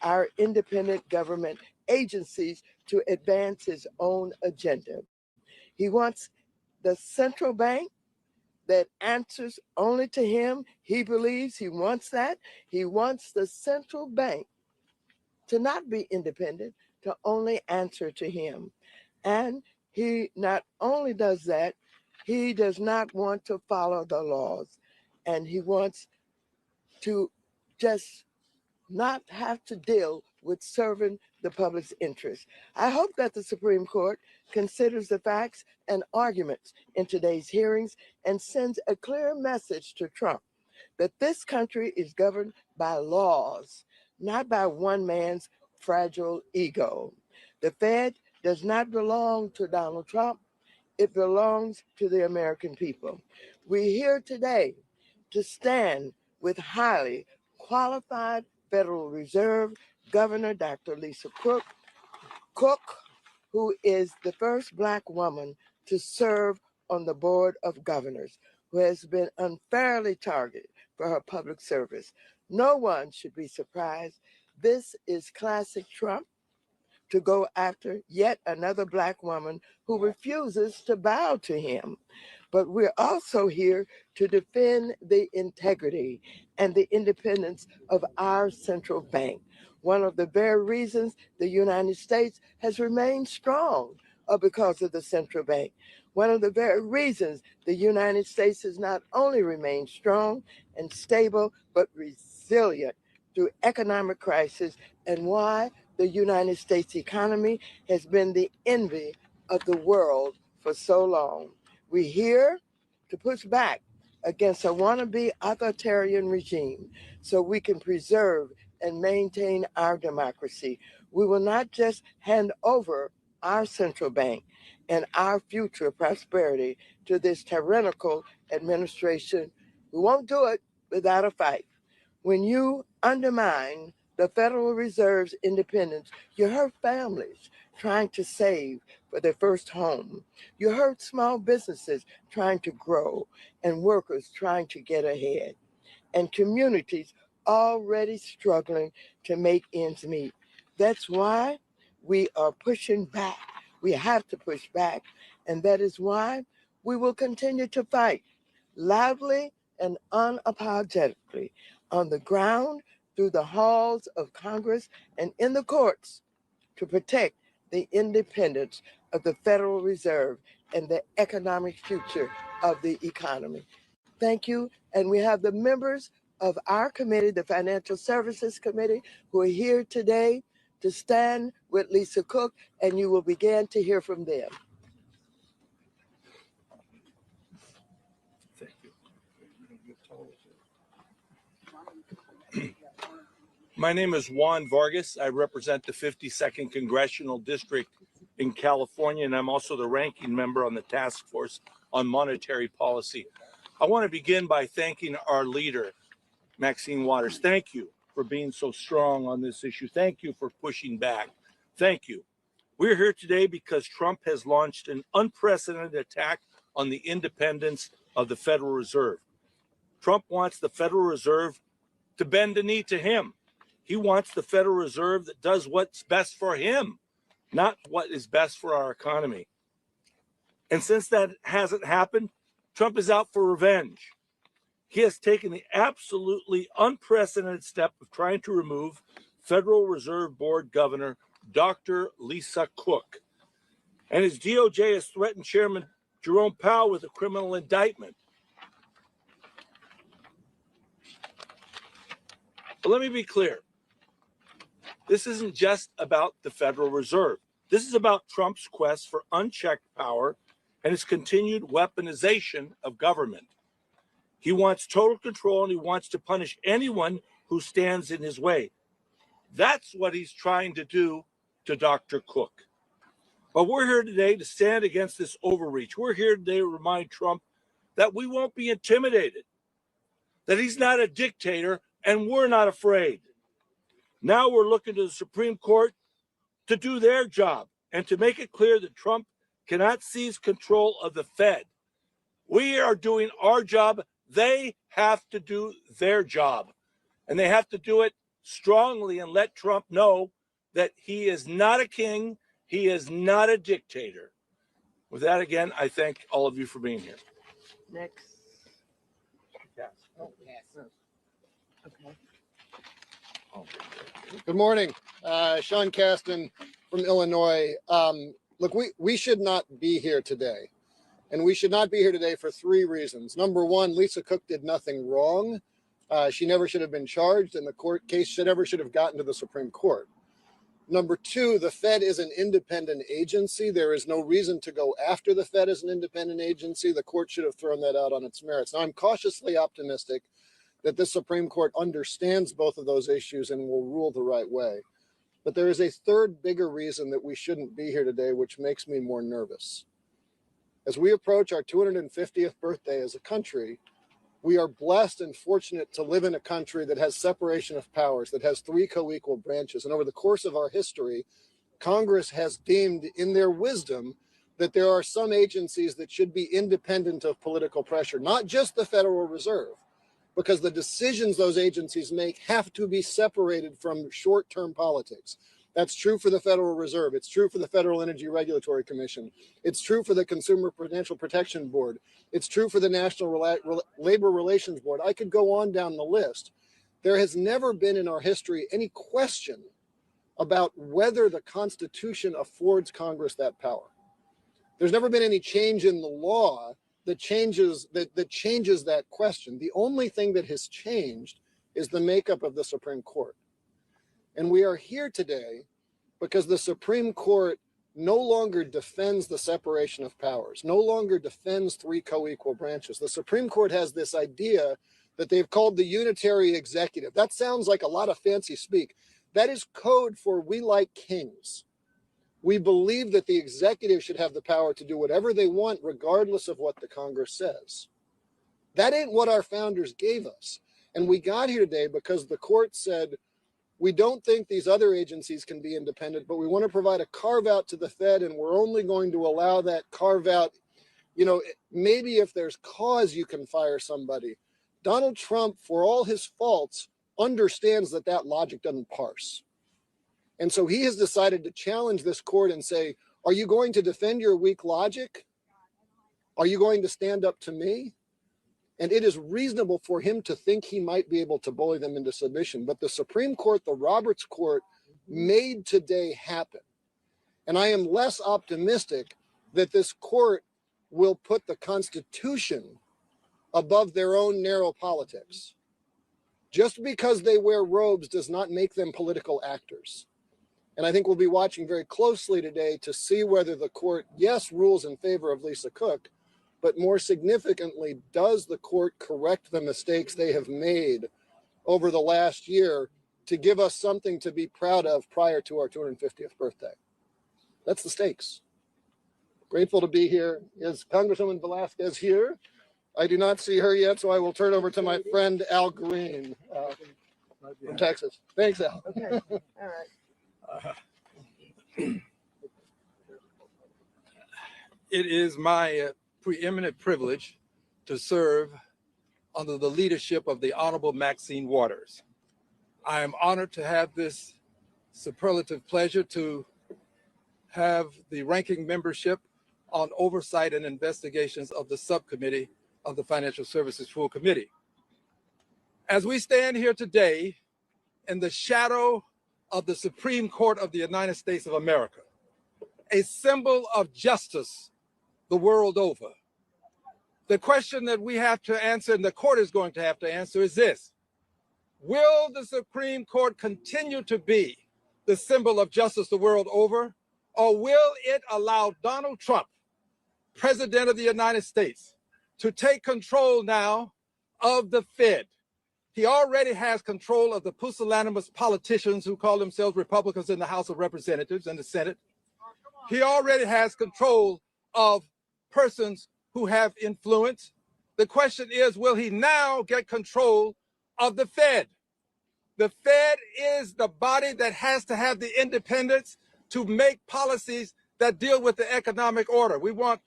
our independent government agencies to advance his own agenda. He wants the central bank that answers only to him. He believes he wants that. He wants the central bank to not be independent, to only answer to him. And he not only does that, he does not want to follow the laws. And he wants to just not have to deal with serving the public's interest. I hope that the Supreme Court considers the facts and arguments in today's hearings and sends a clear message to Trump that this country is governed by laws, not by one man's fragile ego. The Fed does not belong to Donald Trump. It belongs to the American people. We're here today to stand with highly qualified Federal Reserve Governor Dr. Lisa Cook, who is the first Black woman to serve on the Board of Governors, who has been unfairly targeted for her public service. No one should be surprised. This is classic Trump, to go after yet another Black woman who refuses to bow to him. But we're also here to defend the integrity and the independence of our central bank. One of the very reasons the United States has remained strong are because of the central bank. One of the very reasons the United States has not only remained strong and stable, but resilient through economic crisis, and why the United States economy has been the envy of the world for so long. We're here to push back against a wannabe authoritarian regime so we can preserve and maintain our democracy. We will not just hand over our central bank and our future prosperity to this tyrannical administration. We won't do it without a fight. When you undermine the Federal Reserve's independence, you hurt families trying to save for their first home. You hurt small businesses trying to grow and workers trying to get ahead, and communities already struggling to make ends meet. That's why we are pushing back. We have to push back, and that is why we will continue to fight loudly and unapologetically on the ground, through the halls of Congress, and in the courts to protect the independence of the Federal Reserve and the economic future of the economy. Thank you. And we have the members of our committee, the Financial Services Committee, who are here today to stand with Lisa Cook, and you will begin to hear from them. Thank you. My name is Juan Vargas. I represent the 52nd Congressional District in California, and I'm also the ranking member on the Task Force on Monetary Policy. I want to begin by thanking our leader, Maxine Waters. Thank you for being so strong on this issue. Thank you for pushing back. Thank you. We're here today because Trump has launched an unprecedented attack on the independence of the Federal Reserve. Trump wants the Federal Reserve to bend the knee to him. He wants the Federal Reserve that does what's best for him, not what is best for our economy. And since that hasn't happened, Trump is out for revenge. He has taken the absolutely unprecedented step of trying to remove Federal Reserve Board Governor Dr. Lisa Cook. And his DOJ has threatened Chairman Jerome Powell with a criminal indictment. But let me be clear. This isn't just about the Federal Reserve. This is about Trump's quest for unchecked power and his continued weaponization of government. He wants total control, and he wants to punish anyone who stands in his way. That's what he's trying to do to Dr. Cook. But we're here today to stand against this overreach. We're here today to remind Trump that we won't be intimidated, that he's not a dictator, and we're not afraid. Now we're looking to the Supreme Court to do their job and to make it clear that Trump cannot seize control of the Fed. We are doing our job. They have to do their job, and they have to do it strongly and let Trump know that he is not a king, he is not a dictator. With that, again, I thank all of you for being here. Next. Yes. Oh, yes. Okay. Good morning, Sean Kasten from Illinois. Look, we should not be here today. And we should not be here today for three reasons. Number one, Lisa Cook did nothing wrong. She never should have been charged, and the court case should have gotten to the Supreme Court. Number two, the Fed is an independent agency. There is no reason to go after the Fed as an independent agency. The court should have thrown that out on its merits. Now, I'm cautiously optimistic that the Supreme Court understands both of those issues and will rule the right way. But there is a third bigger reason that we shouldn't be here today, which makes me more nervous. As we approach our 250th birthday as a country, we are blessed and fortunate to live in a country that has separation of powers, that has three co-equal branches. And over the course of our history, Congress has deemed in their wisdom that there are some agencies that should be independent of political pressure, not just the Federal Reserve, because the decisions those agencies make have to be separated from short-term politics. That's true for the Federal Reserve. It's true for the Federal Energy Regulatory Commission. It's true for the Consumer Financial Protection Board. It's true for the National Labor Relations Board. I could go on down the list. There has never been in our history any question about whether the Constitution affords Congress that power. There's never been any change in the law that changes that question. The only thing that has changed is the makeup of the Supreme Court. And we are here today because the Supreme Court no longer defends the separation of powers, no longer defends three co-equal branches. The Supreme Court has this idea that they've called the unitary executive. That sounds like a lot of fancy speak. That is code for we like kings. We believe that the executive should have the power to do whatever they want, regardless of what the Congress says. That ain't what our founders gave us. And we got here today because the court said, we don't think these other agencies can be independent, but we want to provide a carve out to the Fed, and we're only going to allow that carve out. You know, maybe if there's cause, you can fire somebody. Donald Trump, for all his faults, understands that that logic doesn't parse. And so he has decided to challenge this court and say, are you going to defend your weak logic? Are you going to stand up to me? And it is reasonable for him to think he might be able to bully them into submission. But the Supreme Court, the Roberts Court, made today happen. And I am less optimistic that this court will put the Constitution above their own narrow politics. Just because they wear robes does not make them political actors. And I think we'll be watching very closely today to see whether the court, yes, rules in favor of Lisa Cook, but more significantly, does the court correct the mistakes they have made over the last year to give us something to be proud of prior to our 250th birthday? That's the stakes. Grateful to be here. Is Congresswoman Velasquez here? I do not see her yet, so I will turn over to my friend Al Green from Texas. Thanks, Al. Okay. All right. It is my preeminent privilege to serve under the leadership of the Honorable Maxine Waters. I am honored to have this superlative pleasure to have the ranking membership on oversight and investigations of the subcommittee of the Financial Services Full Committee. As we stand here today in the shadow of the Supreme Court of the United States of America, a symbol of justice the world over, the question that we have to answer, and the court is going to have to answer, is this: will the Supreme Court continue to be the symbol of justice the world over, or will it allow Donald Trump, President of the United States, to take control now of the Fed? He already has control of the pusillanimous politicians who call themselves Republicans in the House of Representatives and the Senate. He already has control of persons who have influence. The question is, will he now get control of the Fed? The Fed is the body that has to have the independence to make policies that deal with the economic order. We want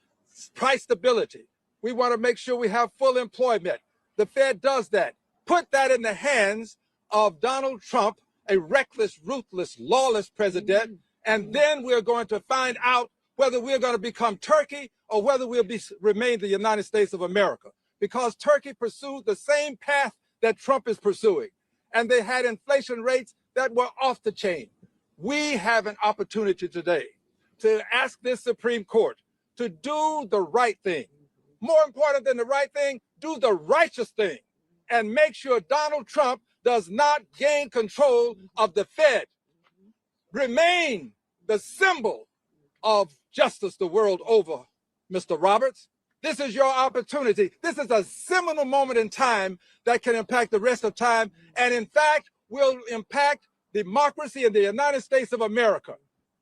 price stability. We want to make sure we have full employment. The Fed does that. Put that in the hands of Donald Trump, a reckless, ruthless, lawless president, and then we're going to find out whether we're going to become Turkey or whether we'll remain the United States of America. Because Turkey pursued the same path that Trump is pursuing, and they had inflation rates that were off the chain. We have an opportunity today to ask this Supreme Court to do the right thing. More important than the right thing, do the righteous thing, and make sure Donald Trump does not gain control of the Fed. Remain the symbol of justice the world over, Mr. Roberts. This is your opportunity. This is a seminal moment in time that can impact the rest of time, and in fact, will impact democracy in the United States of America.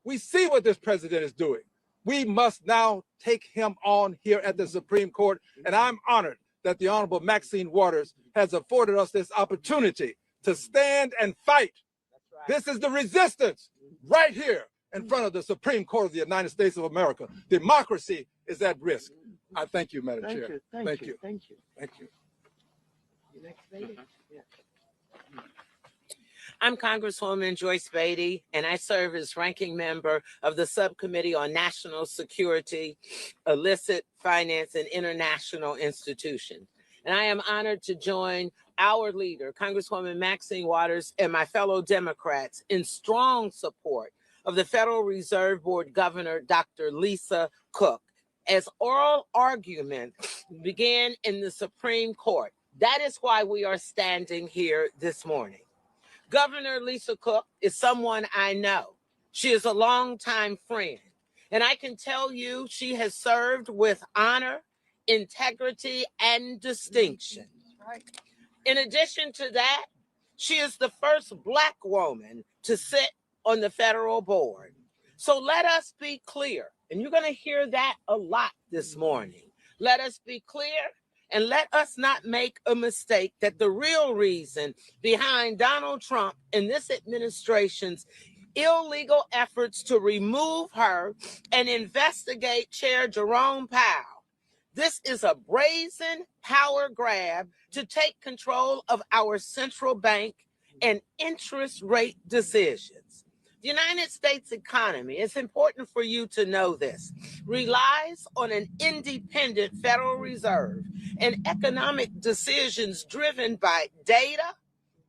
We see what this president is doing. We must now take him on here at the Supreme Court, and I'm honored that the Honorable Maxine Waters has afforded us this opportunity to stand and fight. This is the resistance right here in front of the Supreme Court of the United States of America. Democracy is at risk. I thank you, Madam Chair. Thank you. Thank you. Thank you. Next lady? Yeah. I'm Congresswoman Joyce Beatty, and I serve as ranking member of the Subcommittee on National Security, Illicit Finance, and International Institutions. And I am honored to join our leader, Congresswoman Maxine Waters, and my fellow Democrats in strong support of the Federal Reserve Board Governor, Dr. Lisa Cook, as oral arguments began in the Supreme Court. That is why we are standing here this morning. Governor Lisa Cook is someone I know. She is a longtime friend, and I can tell you she has served with honor, integrity, and distinction. In addition to that, she is the first Black woman to sit on the federal board. So let us be clear, and you're going to hear that a lot this morning. Let us be clear, and let us not make a mistake that the real reason behind Donald Trump and this administration's illegal efforts to remove her and investigate Chair Jerome Powell. This is a brazen power grab to take control of our central bank and interest rate decisions. The United States economy, it's important for you to know this, relies on an independent Federal Reserve and economic decisions driven by data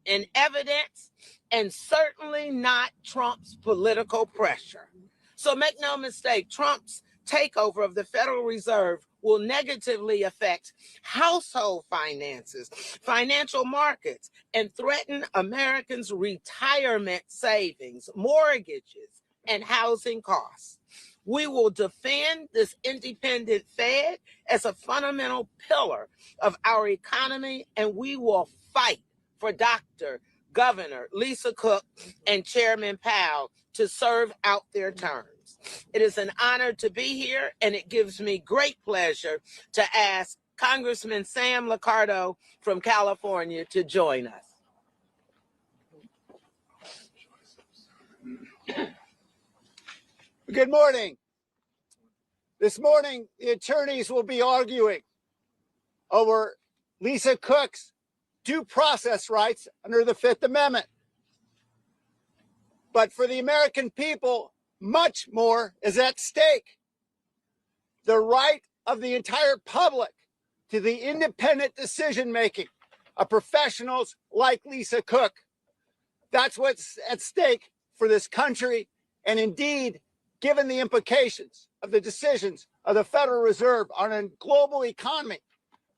and evidence, and certainly not Trump's political pressure. So make no mistake, Trump's takeover of the Federal Reserve will negatively affect household finances, financial markets, and threaten Americans' retirement savings, mortgages, and housing costs. We will defend this independent Fed as a fundamental pillar of our economy, and we will fight for Dr. Governor Lisa Cook and Chairman Powell to serve out their terms. It is an honor to be here, and it gives me great pleasure to ask Congressman Sam Liccardo from California to join us. Good morning. This morning, the attorneys will be arguing over Lisa Cook's due process rights under the Fifth Amendment. But for the American people, much more is at stake. The right of the entire public to the independent decision-making of professionals like Lisa Cook. That's what's at stake for this country. And indeed, given the implications of the decisions of the Federal Reserve on a global economy,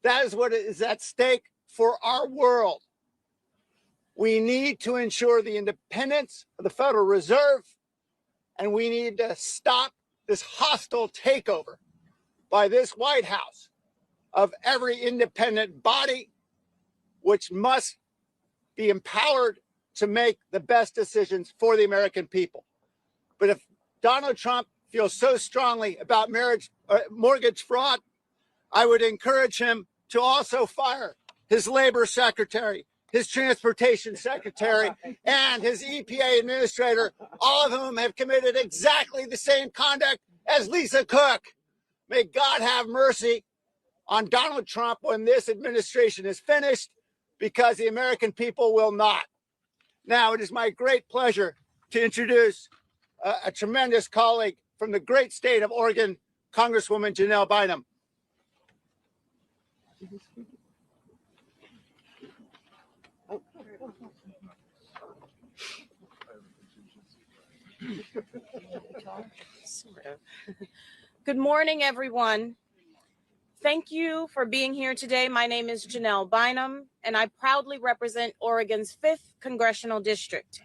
that is what is at stake for our world. We need to ensure the independence of the Federal Reserve, and we need to stop this hostile takeover by this White House of every independent body, which must be empowered to make the best decisions for the American people. But if Donald Trump feels so strongly about mortgage fraud, I would encourage him to also fire his labor secretary, his transportation secretary, and his EPA administrator, all of whom have committed exactly the same conduct as Lisa Cook. May God have mercy on Donald Trump when this administration is finished, because the American people will not. Now it is my great pleasure to introduce a tremendous colleague from the great state of Oregon, Congresswoman Janelle Bynum. Good morning, everyone. Thank you for being here today. My name is Janelle Bynum, and I proudly represent Oregon's 5th Congressional District.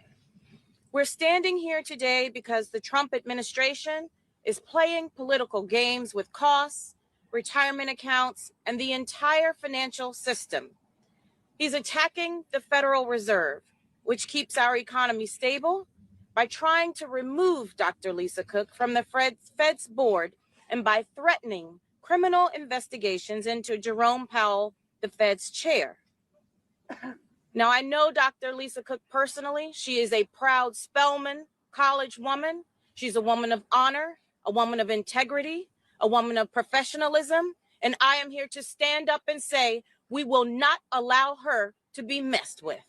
We're standing here today because the Trump administration is playing political games with costs, retirement accounts, and the entire financial system. He's attacking the Federal Reserve, which keeps our economy stable, by trying to remove Dr. Lisa Cook from the Fed's board and by threatening criminal investigations into Jerome Powell, the Fed's chair. Now, I know Dr. Lisa Cook personally. She is a proud Spelman College woman. She's a woman of honor, a woman of integrity, a woman of professionalism. And I am here to stand up and say, we will not allow her to be messed with.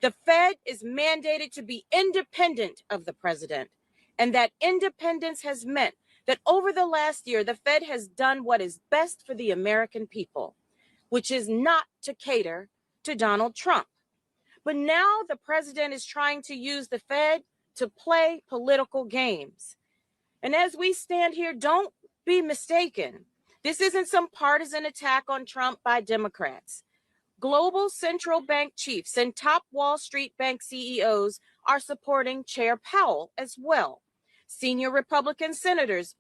The Fed is mandated to be independent of the president. And that independence has meant that over the last year, the Fed has done what is best for the American people, which is not to cater to Donald Trump. But now the president is trying to use the Fed to play political games. And as we stand here, don't be mistaken. This isn't some partisan attack on Trump by Democrats. Global central bank chiefs and top Wall Street bank CEOs are supporting Chair Powell as well. Senior Republican senators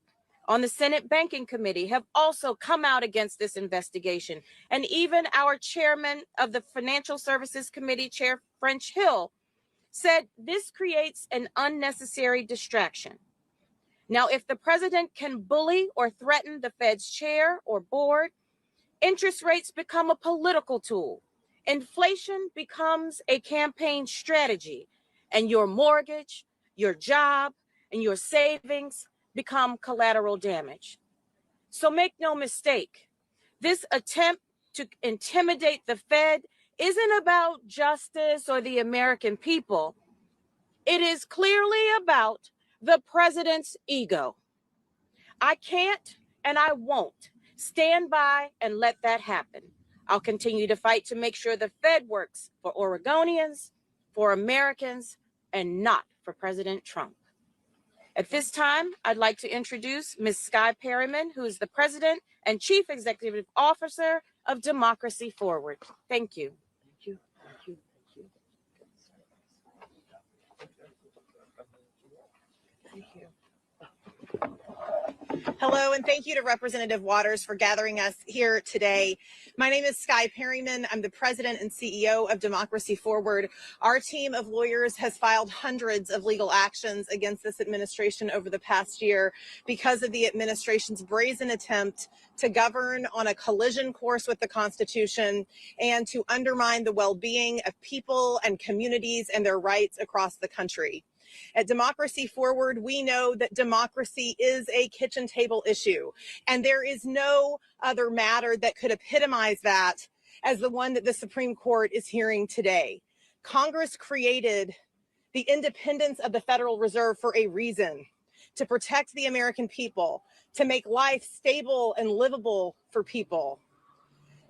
on the Senate Banking Committee have also come out against this investigation. And even our chairman of the Financial Services Committee, Chair French Hill, said this creates an unnecessary distraction. Now, if the president can bully or threaten the Fed's chair or board, interest rates become a political tool. Inflation becomes a campaign strategy, and your mortgage, your job, and your savings become collateral damage. So make no mistake, this attempt to intimidate the Fed isn't about justice or the American people. It is clearly about the president's ego. I can't and I won't stand by and let that happen. I'll continue to fight to make sure the Fed works for Oregonians, for Americans, and not for President Trump. At this time, I'd like to introduce Ms. Skye Perryman, who is the President and Chief Executive Officer of Democracy Forward. Thank you. Thank you. Thank you. Thank you. Hello, and thank you to Representative Waters for gathering us here today. My name is Skye Perryman. I'm the president and CEO of Democracy Forward. Our team of lawyers has filed hundreds of legal actions against this administration over the past year because of the administration's brazen attempt to govern on a collision course with the Constitution and to undermine the well-being of people and communities and their rights across the country. At Democracy Forward, we know that democracy is a kitchen table issue, and there is no other matter that could epitomize that as the one that the Supreme Court is hearing today. Congress created the independence of the Federal Reserve for a reason, to protect the American people, to make life stable and livable for people,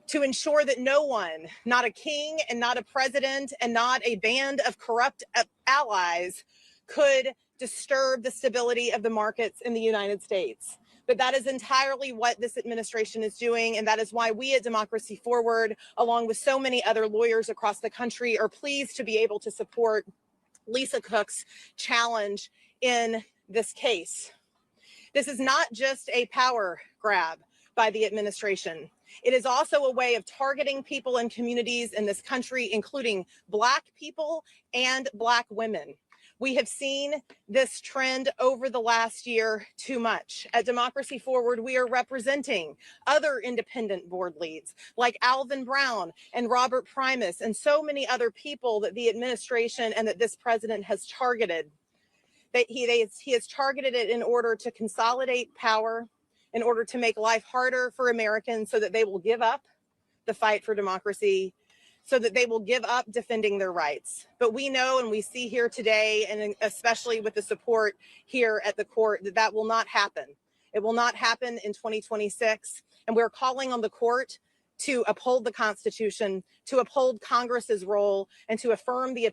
to ensure that no one, not a king and not a president and not a band of corrupt allies, could disturb the stability of the markets in the United States. But that is entirely what this administration is doing, and that is why we at Democracy Forward, along with so many other lawyers across the country, are pleased to be able to support Lisa Cook's challenge in this case. This is not just a power grab by the administration. It is also a way of targeting people and communities in this country, including Black people and Black women. We have seen this trend over the last year too much. At Democracy Forward, we are representing other independent board leads like Alvin Brown and Robert Primus and so many other people that the administration and that this president has targeted. That he has targeted it in order to consolidate power, in order to make life harder for Americans so that they will give up the fight for democracy, so that they will give up defending their rights. But we know and we see here today, and especially with the support here at the court, that that will not happen. It will not happen in 2026. And we're calling on the court to uphold the Constitution, to uphold Congress's role, and to affirm the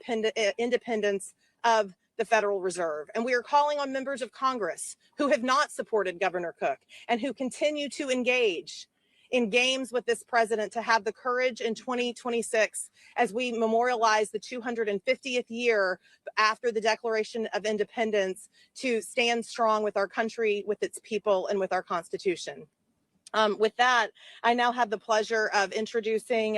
independence of the Federal Reserve. And we are calling on members of Congress who have not supported Governor Cook and who continue to engage in games with this president to have the courage in 2026, as we memorialize the 250th year after the Declaration of Independence, to stand strong with our country, with its people, and with our Constitution. With that, I now have the pleasure of introducing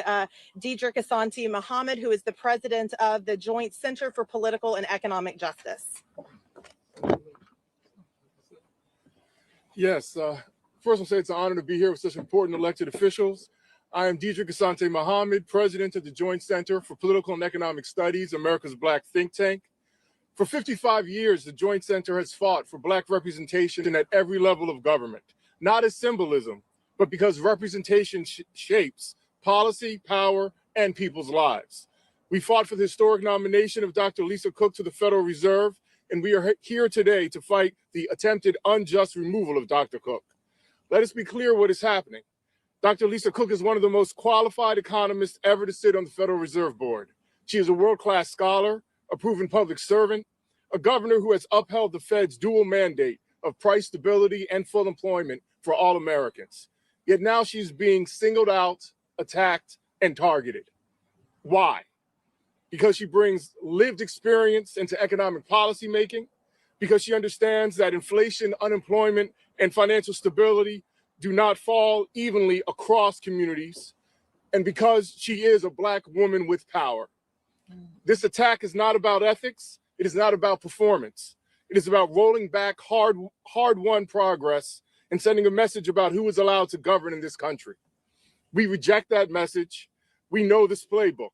Deidre Asante Muhammad, who is the president of the Joint Center for Political and Economic Justice. Yes, first I'll say it's an honor to be here with such important elected officials. I am Deidre Asante Muhammad, president of the Joint Center for Political and Economic Studies, America's Black think tank. For 55 years, the Joint Center has fought for Black representation at every level of government, not as symbolism, but because representation shapes policy, power, and people's lives. We fought for the historic nomination of Dr. Lisa Cook to the Federal Reserve, and we are here today to fight the attempted unjust removal of Dr. Cook. Let us be clear what is happening. Dr. Lisa Cook is one of the most qualified economists ever to sit on the Federal Reserve Board. She is a world-class scholar, a proven public servant, a governor who has upheld the Fed's dual mandate of price stability and full employment for all Americans. Yet now she's being singled out, attacked, and targeted. Why? Because she brings lived experience into economic policy making, because she understands that inflation, unemployment, and financial stability do not fall evenly across communities, and because she is a Black woman with power. This attack is not about ethics. It is not about performance. It is about rolling back hard-won progress and sending a message about who is allowed to govern in this country. We reject that message. We know this playbook.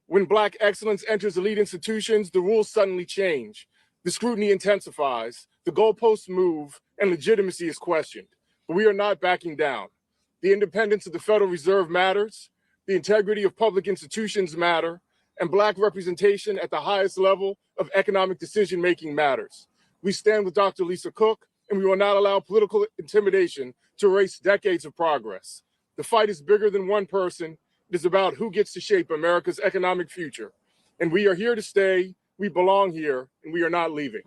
When Black excellence enters elite institutions, the rules suddenly change. The scrutiny intensifies, the goalposts move, and legitimacy is questioned. But we are not backing down. The independence of the Federal Reserve matters, the integrity of public institutions matter, and Black representation at the highest level of economic decision-making matters. We stand with Dr. Lisa Cook, and we will not allow political intimidation to erase decades of progress. The fight is bigger than one person. It is about who gets to shape America's economic future. And we are here to stay, we belong here, and we are not leaving.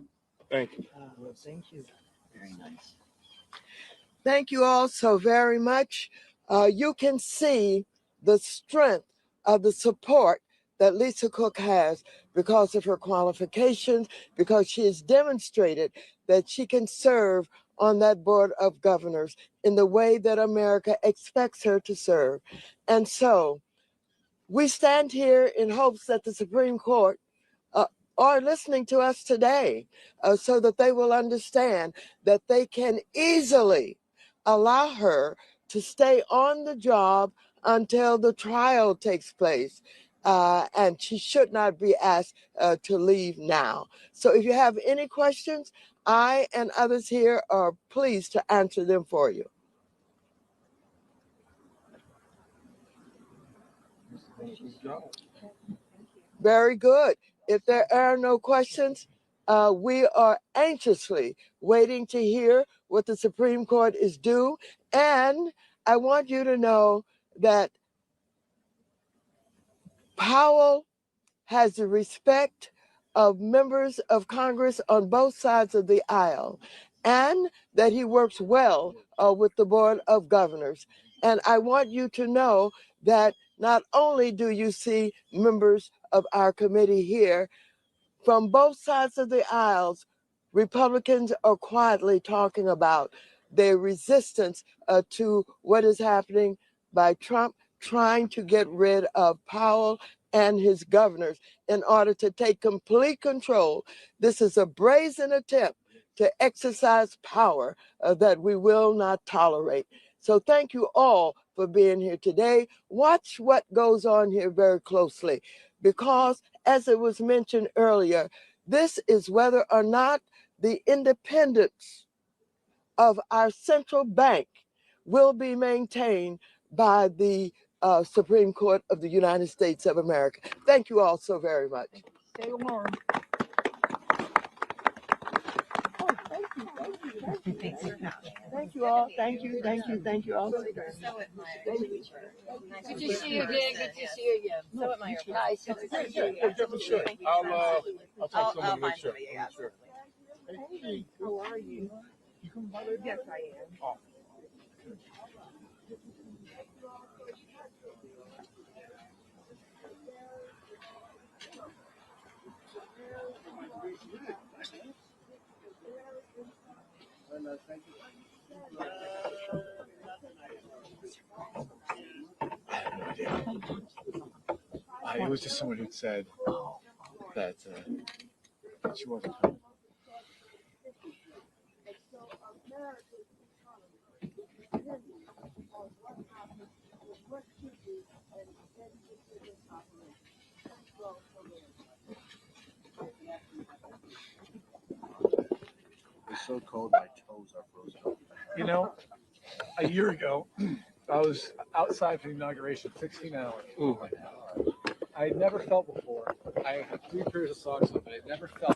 Thank you. Well, thank you. Very nice. Thank you all so very much. You can see the strength of the support that Lisa Cook has because of her qualifications, because she has demonstrated that she can serve on that board of governors in the way that America expects her to serve. And so we stand here in hopes that the Supreme Court are listening to us today so that they will understand that they can easily allow her to stay on the job until the trial takes place. And she should not be asked to leave now. So if you have any questions, I and others here are pleased to answer them for you. Very good. If there are no questions, we are anxiously waiting to hear what the Supreme Court is due. And I want you to know that Powell has the respect of members of Congress on both sides of the aisle, and that he works well with the Board of Governors. And I want you to know that not only do you see members of our committee here, from both sides of the aisles, Republicans are quietly talking about their resistance to what is happening by Trump trying to get rid of Powell and his governors in order to take complete control. This is a brazen attempt to exercise power that we will not tolerate. So thank you all for being here today. Watch what goes on here very closely, because as it was mentioned earlier, this is whether or not the independence of our central bank will be maintained by the Supreme Court of the United States of America. Thank you all so very much. Stay warm. Thank you all. Thank you all. Good to see you again. Good to see you again. So at my nice. Yeah, definitely should. I'll talk to someone to make sure. Hey, how are you? You coming by later? Yes, I am. Oh. It was just someone who said that she wasn't coming. It's so cold, my toes are frozen. You know, a year ago, I was outside for the inauguration, 16 hours. Ooh. I had never felt before. I had 3 pairs of socks on, but I never felt.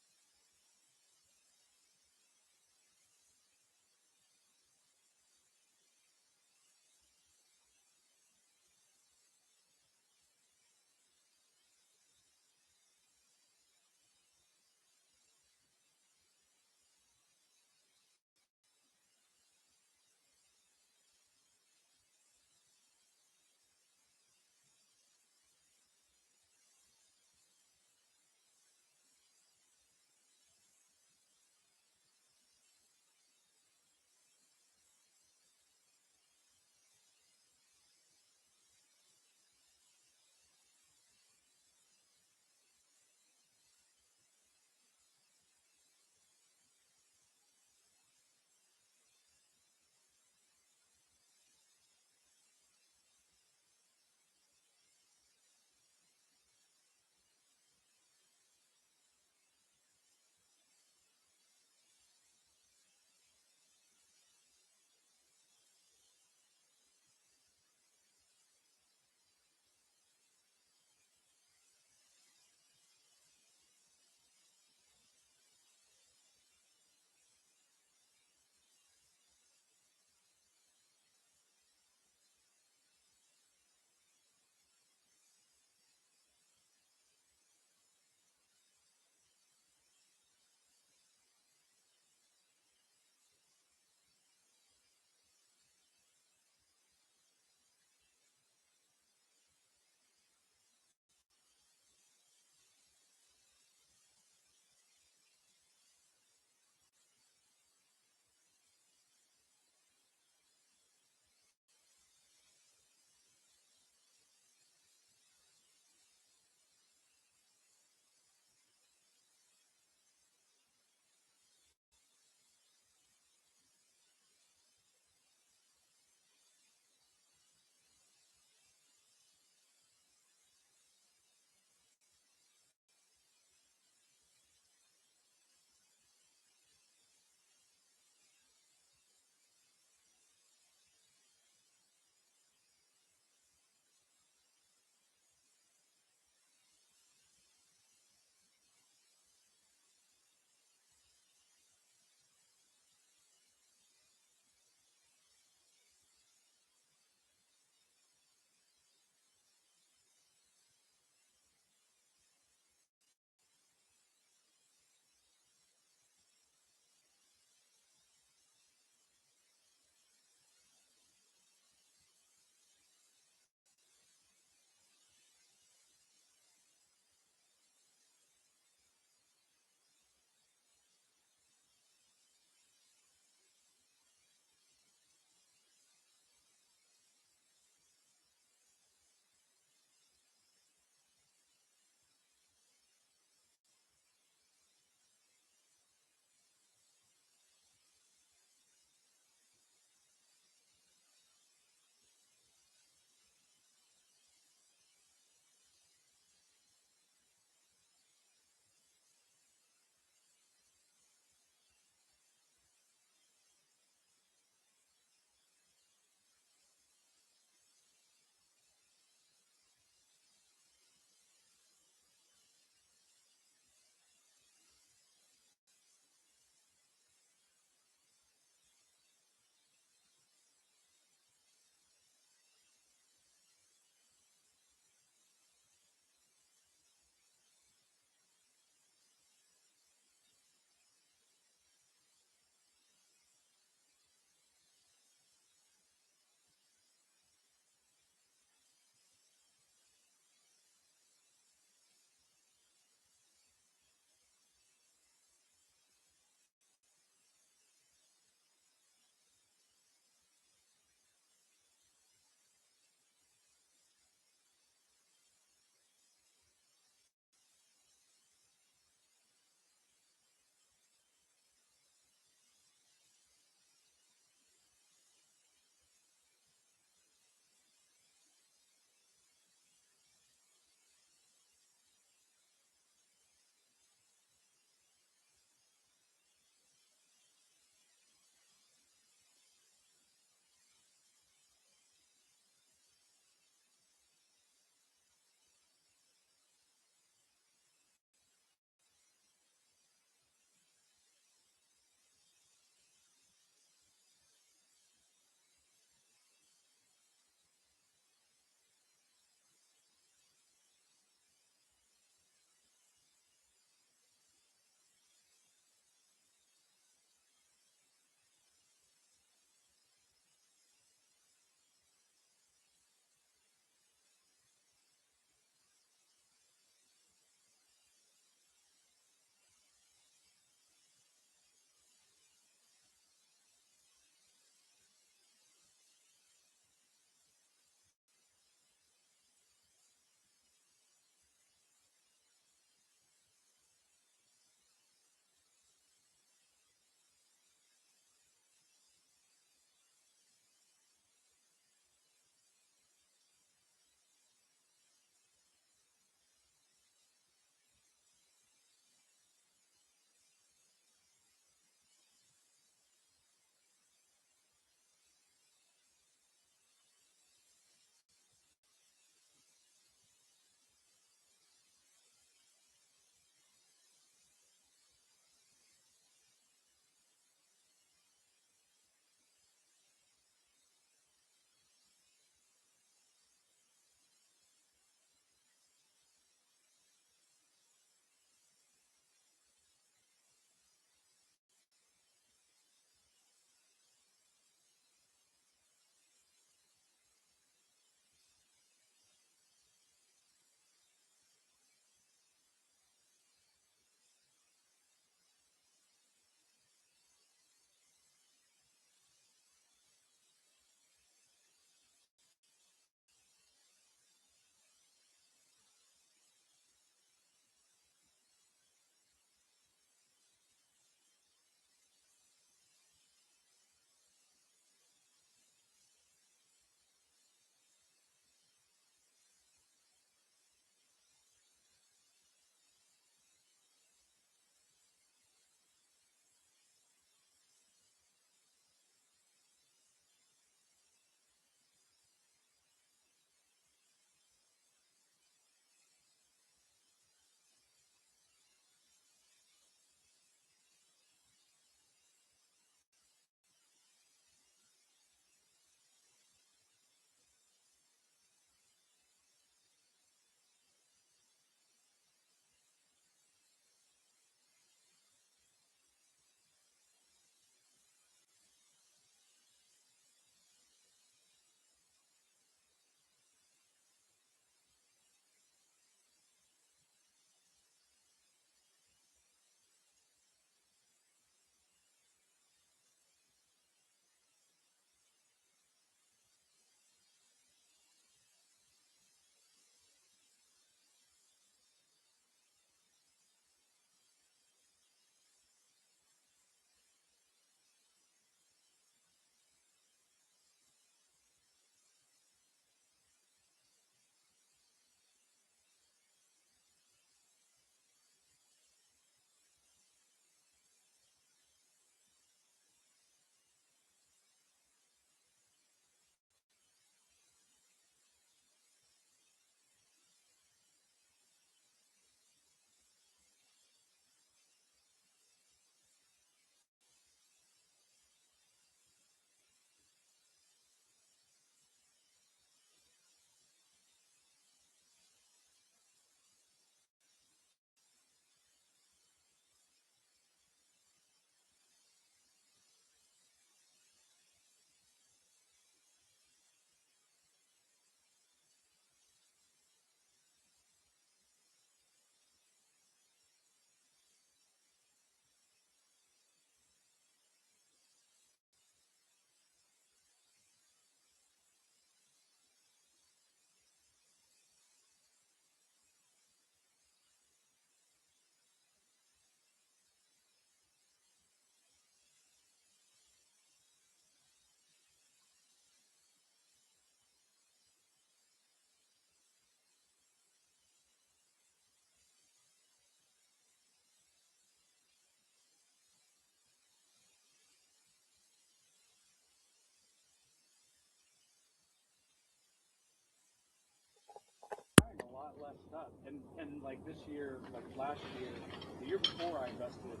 And like this year, like last year, the year before I invested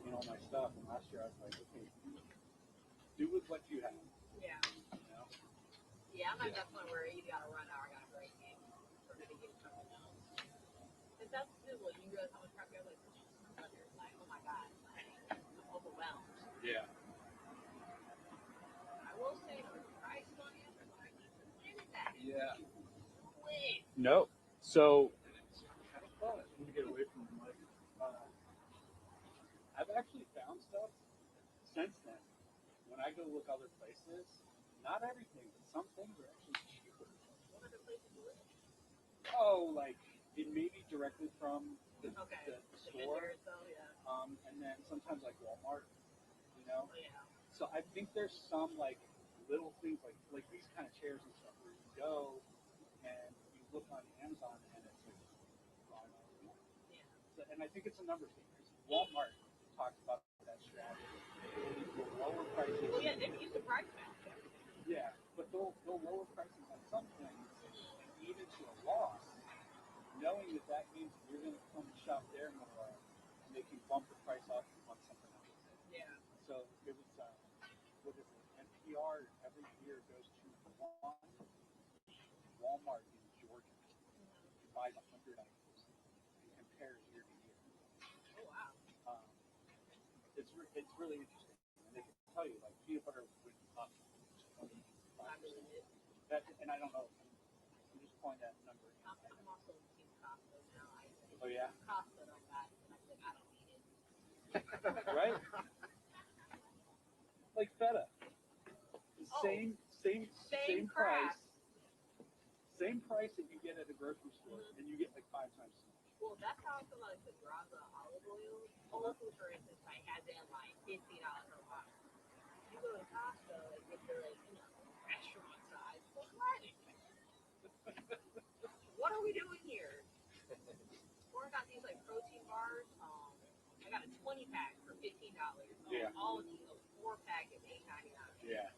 in all my stuff, and last year I was like, okay, do with what you have. Yeah. You know? Yeah, I'm at that point where you gotta run out, I gotta break it for me to get something else. Because that's simple. You realize how much crap you're like, like, oh my god, like, I'm overwhelmed. Yeah. I will say the price on Amazon, when is that? Yeah. When? No. So let me get away from the mic. I've actually found stuff since then. When I go look other places, not everything, but some things are actually cheaper. What other places you live? Oh, like it may be directly from the store. So, yeah. And then sometimes like Walmart, you know. Oh, yeah. So I think there's some like little things like these kind of chairs and stuff where you go and you look on Amazon and it's like Yeah. so, and I think it's a numbers game because Walmart talks about that strategy. Lower prices. Well, yeah, they use the price match. Yeah, but they'll lower prices on some things, and even to a loss, knowing that that means you're going to come shop there more, and they can bump the price up on something else. Yeah. So it was, what is it? NPR every year goes to one Walmart in Georgia, buys 100 items, and compares year to year. Oh wow. It's really interesting, and they can tell you like peanut butter went up 25%. That, and I don't know. I'm just pulling that number. I'm also in Costco now. Oh yeah. Costco don't got it, and I said I don't need it. Right? Like feta. Same price. Same price that you get at a grocery store, and you get like 5 times as much. Well, that's how I feel like the Graza olive oil. Whole Foods, for instance, like has it at like $50 a bottle. You go to Costco and get the restaurant size. What are we doing here? Or I got these like protein bars. I got a 20 pack for $15. Yeah. All of these, a 4-pack is $8.99. Yeah.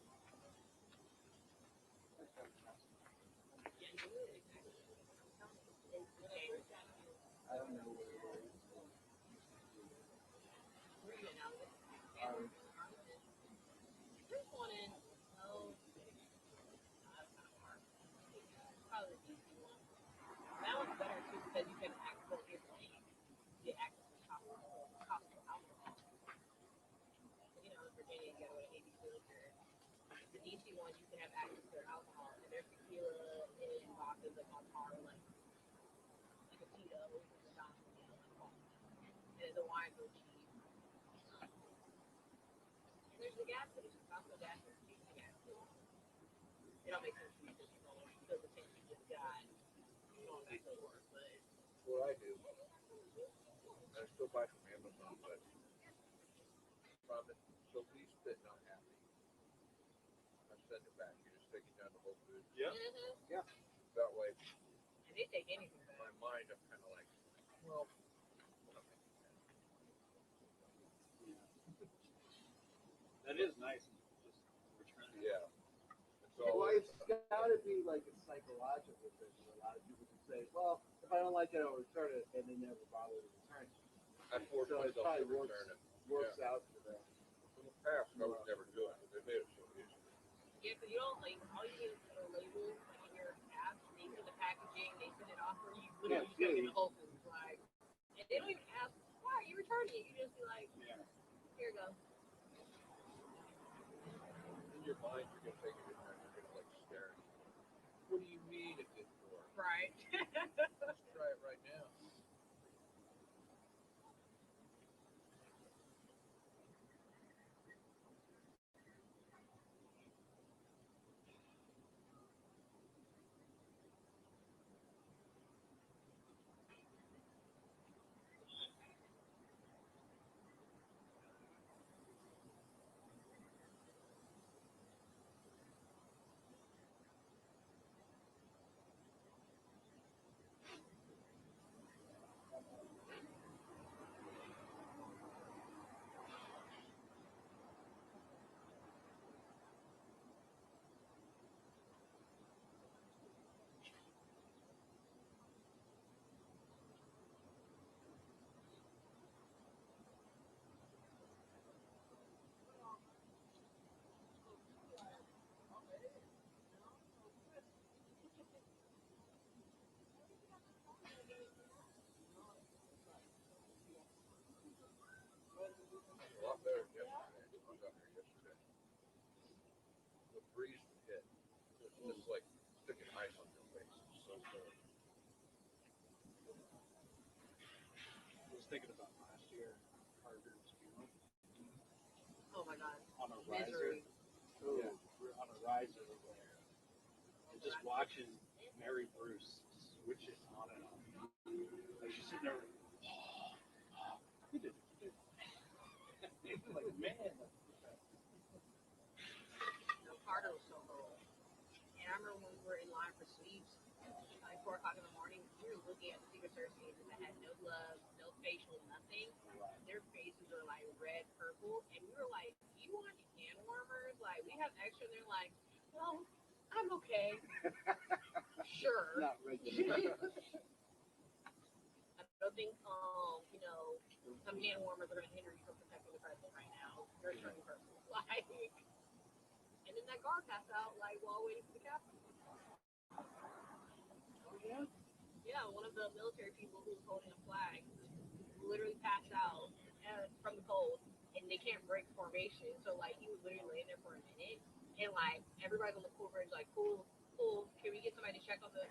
I don't know what it is. This one in, probably the easy one. That one's better too because you can access it, get access to Costco alcohol. You know, in Virginia, you gotta go to ABC Liquor. The DC one, you can have access to their alcohol, and their tequila in boxes like on par, like a Tito, a Don, and the wines are cheap. And there's the gas station, Costco gas station, gas station. It all makes sense to me because you know, still the thing you just got going back to work, but. What I do, I still buy from Amazon, but from it, so please fit not happy. I send it back. You just take it down to Whole Foods. Yeah. Yeah. That way. And they take anything back. In my mind, I'm kind of like, well. That is nice. Just return it. Yeah. Well, it's got to be like a psychological thing. A lot of people can say, well, if I don't like it, I'll return it, and they never bother to return it. Unfortunately, so it probably works out for them. In the past, I would never do it, but they made it so easy. Yeah, because you don't like, all you need is a label like in your app, they send the packaging, they send it off for you. Literally, you get the Whole Foods, like, and they don't even ask, why are you returning it? You just be like, here you go. In your mind, you're going to take it in there, you're going to like stare at it. What do you mean it didn't work? Right. Let's try it right now. breeze would hit, just like sticking ice on your face. So cold. I was thinking about last year, Harvard's funeral Oh my God. on a riser. Misery. Yeah, we're on a riser there, and just watching Mary Bruce switch it on and off. Like she's sitting there, you did it. Like man. No, Carter was so cold. And I remember when we were in line for sweeps, like 4 o'clock in the morning, we were looking at the Secret Service agents that had no gloves, no facial, nothing. Their faces were like red, purple, and we were like, "You want hand warmers? Like we have extra." And they're like, "Well, I'm okay." Sure. Not regular. I don't think, some hand warmers are going to hinder you from protecting the president right now. You're a certain person. Like, and then that guard passed out, like, while waiting for the captain. Oh yeah. Yeah, one of the military people who was holding a flag literally passed out from the cold, and they can't break formation. So, like, he was literally laying there for a minute, and, like, everybody's on the pool bridge, like, cool, can we get somebody to check on the,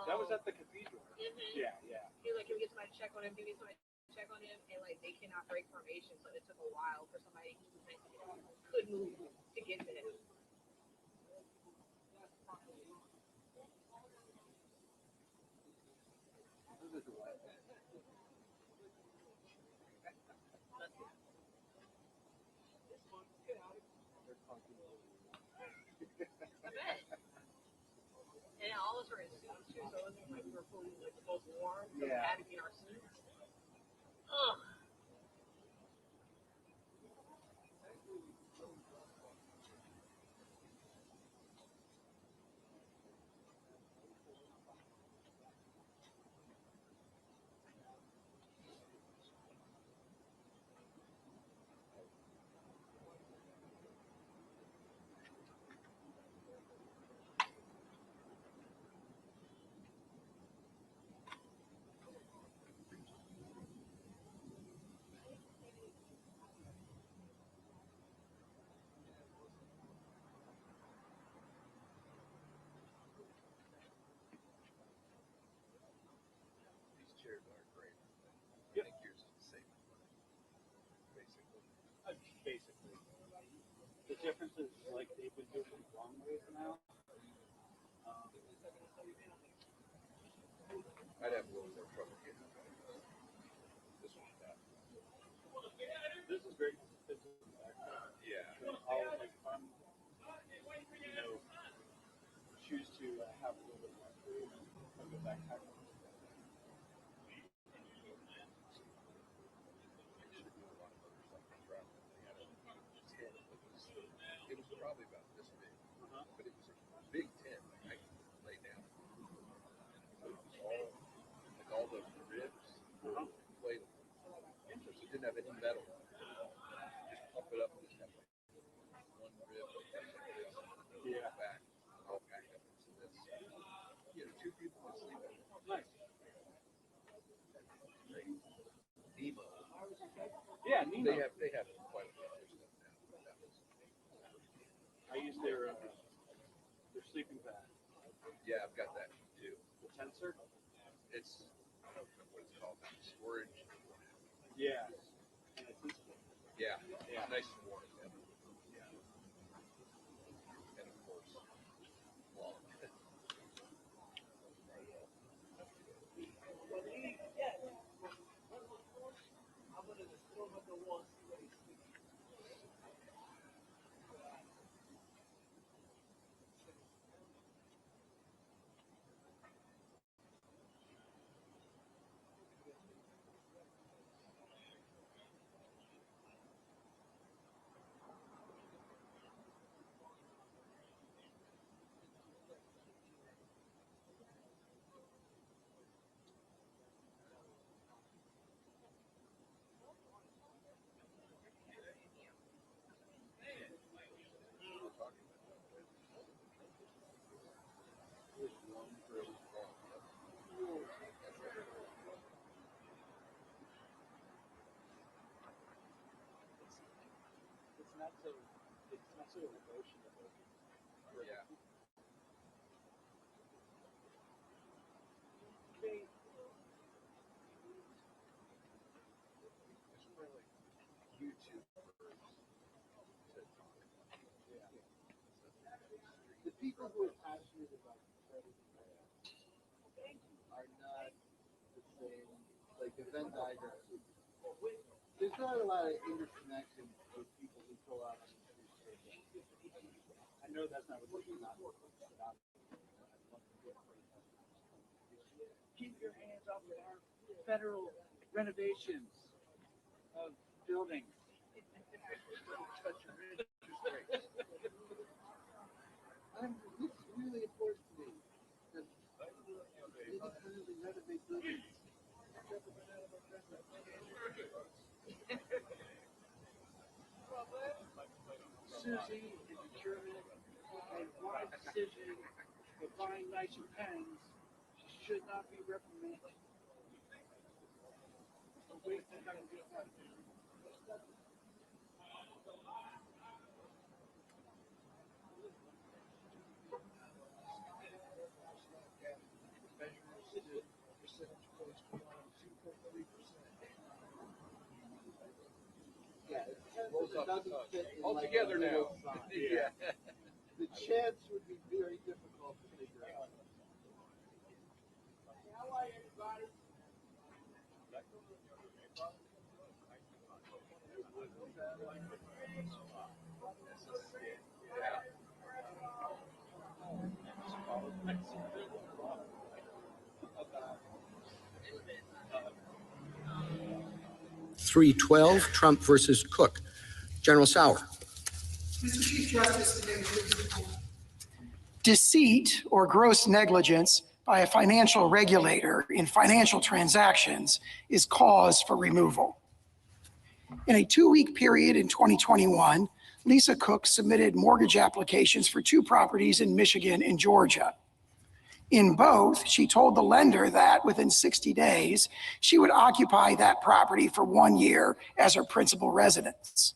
That was at the cathedral. Mhm. Yeah, yeah. He was like, can we get somebody to check on him? Can we get somebody to check on him? And like, they cannot break formation, so it took a while for somebody who could move to get to him. I bet. And all of us were in suits too, so it wasn't like we were fully like the most warm, so we had to be in our suits. Ugh. These chairs are great. I think yours is the same, basically. Basically. The difference is like they've been doing it long ways now. I'd have a little more trouble getting this one back. This is great. This is Yeah. I'll like if I'm, choose to have a little bit more food, I'll go back. It was probably about this big, but it was a big tent. I could lay down. So it was all the ribs were inflatable. So it didn't have any metal. Just pump it up and just have like one rib back, all packed up into this. Two people would sleep in it. Nice. Nemo. Yeah, Nemo. They have quite a bit of stuff now. That was, I use their sleeping bag. yeah, I've got that too. The tensor. It's, I don't know what it's called, storage. Yeah. And it's insulated. Yeah, Yeah. it's nice and warm. Yeah. And of course, long. It's not so negotiable. The people who are passionate about credit are not the same, like the Venn diagram. There's not a lot of interconnection with people who go out on the street. I know that's not what you're not. Keep your hands off of our federal renovations of buildings. Touch your interest rates. This is really important to me. That independently renovate buildings. Susie is determined and my decision of buying nicer pens should not be reprimanded. Wait till I can get one. Altogether now. Yeah. The chance would be very difficult to figure out. How are you, everybody? .312 Trump versus Cook. General Sauer. Mr. Chief Justice, deceit or gross negligence by a financial regulator in financial transactions is cause for removal. In a 2-week period in 2021, Lisa Cook submitted mortgage applications for 2 properties in Michigan and Georgia. In both, she told the lender that within 60 days, she would occupy that property for 1 year as her principal residence.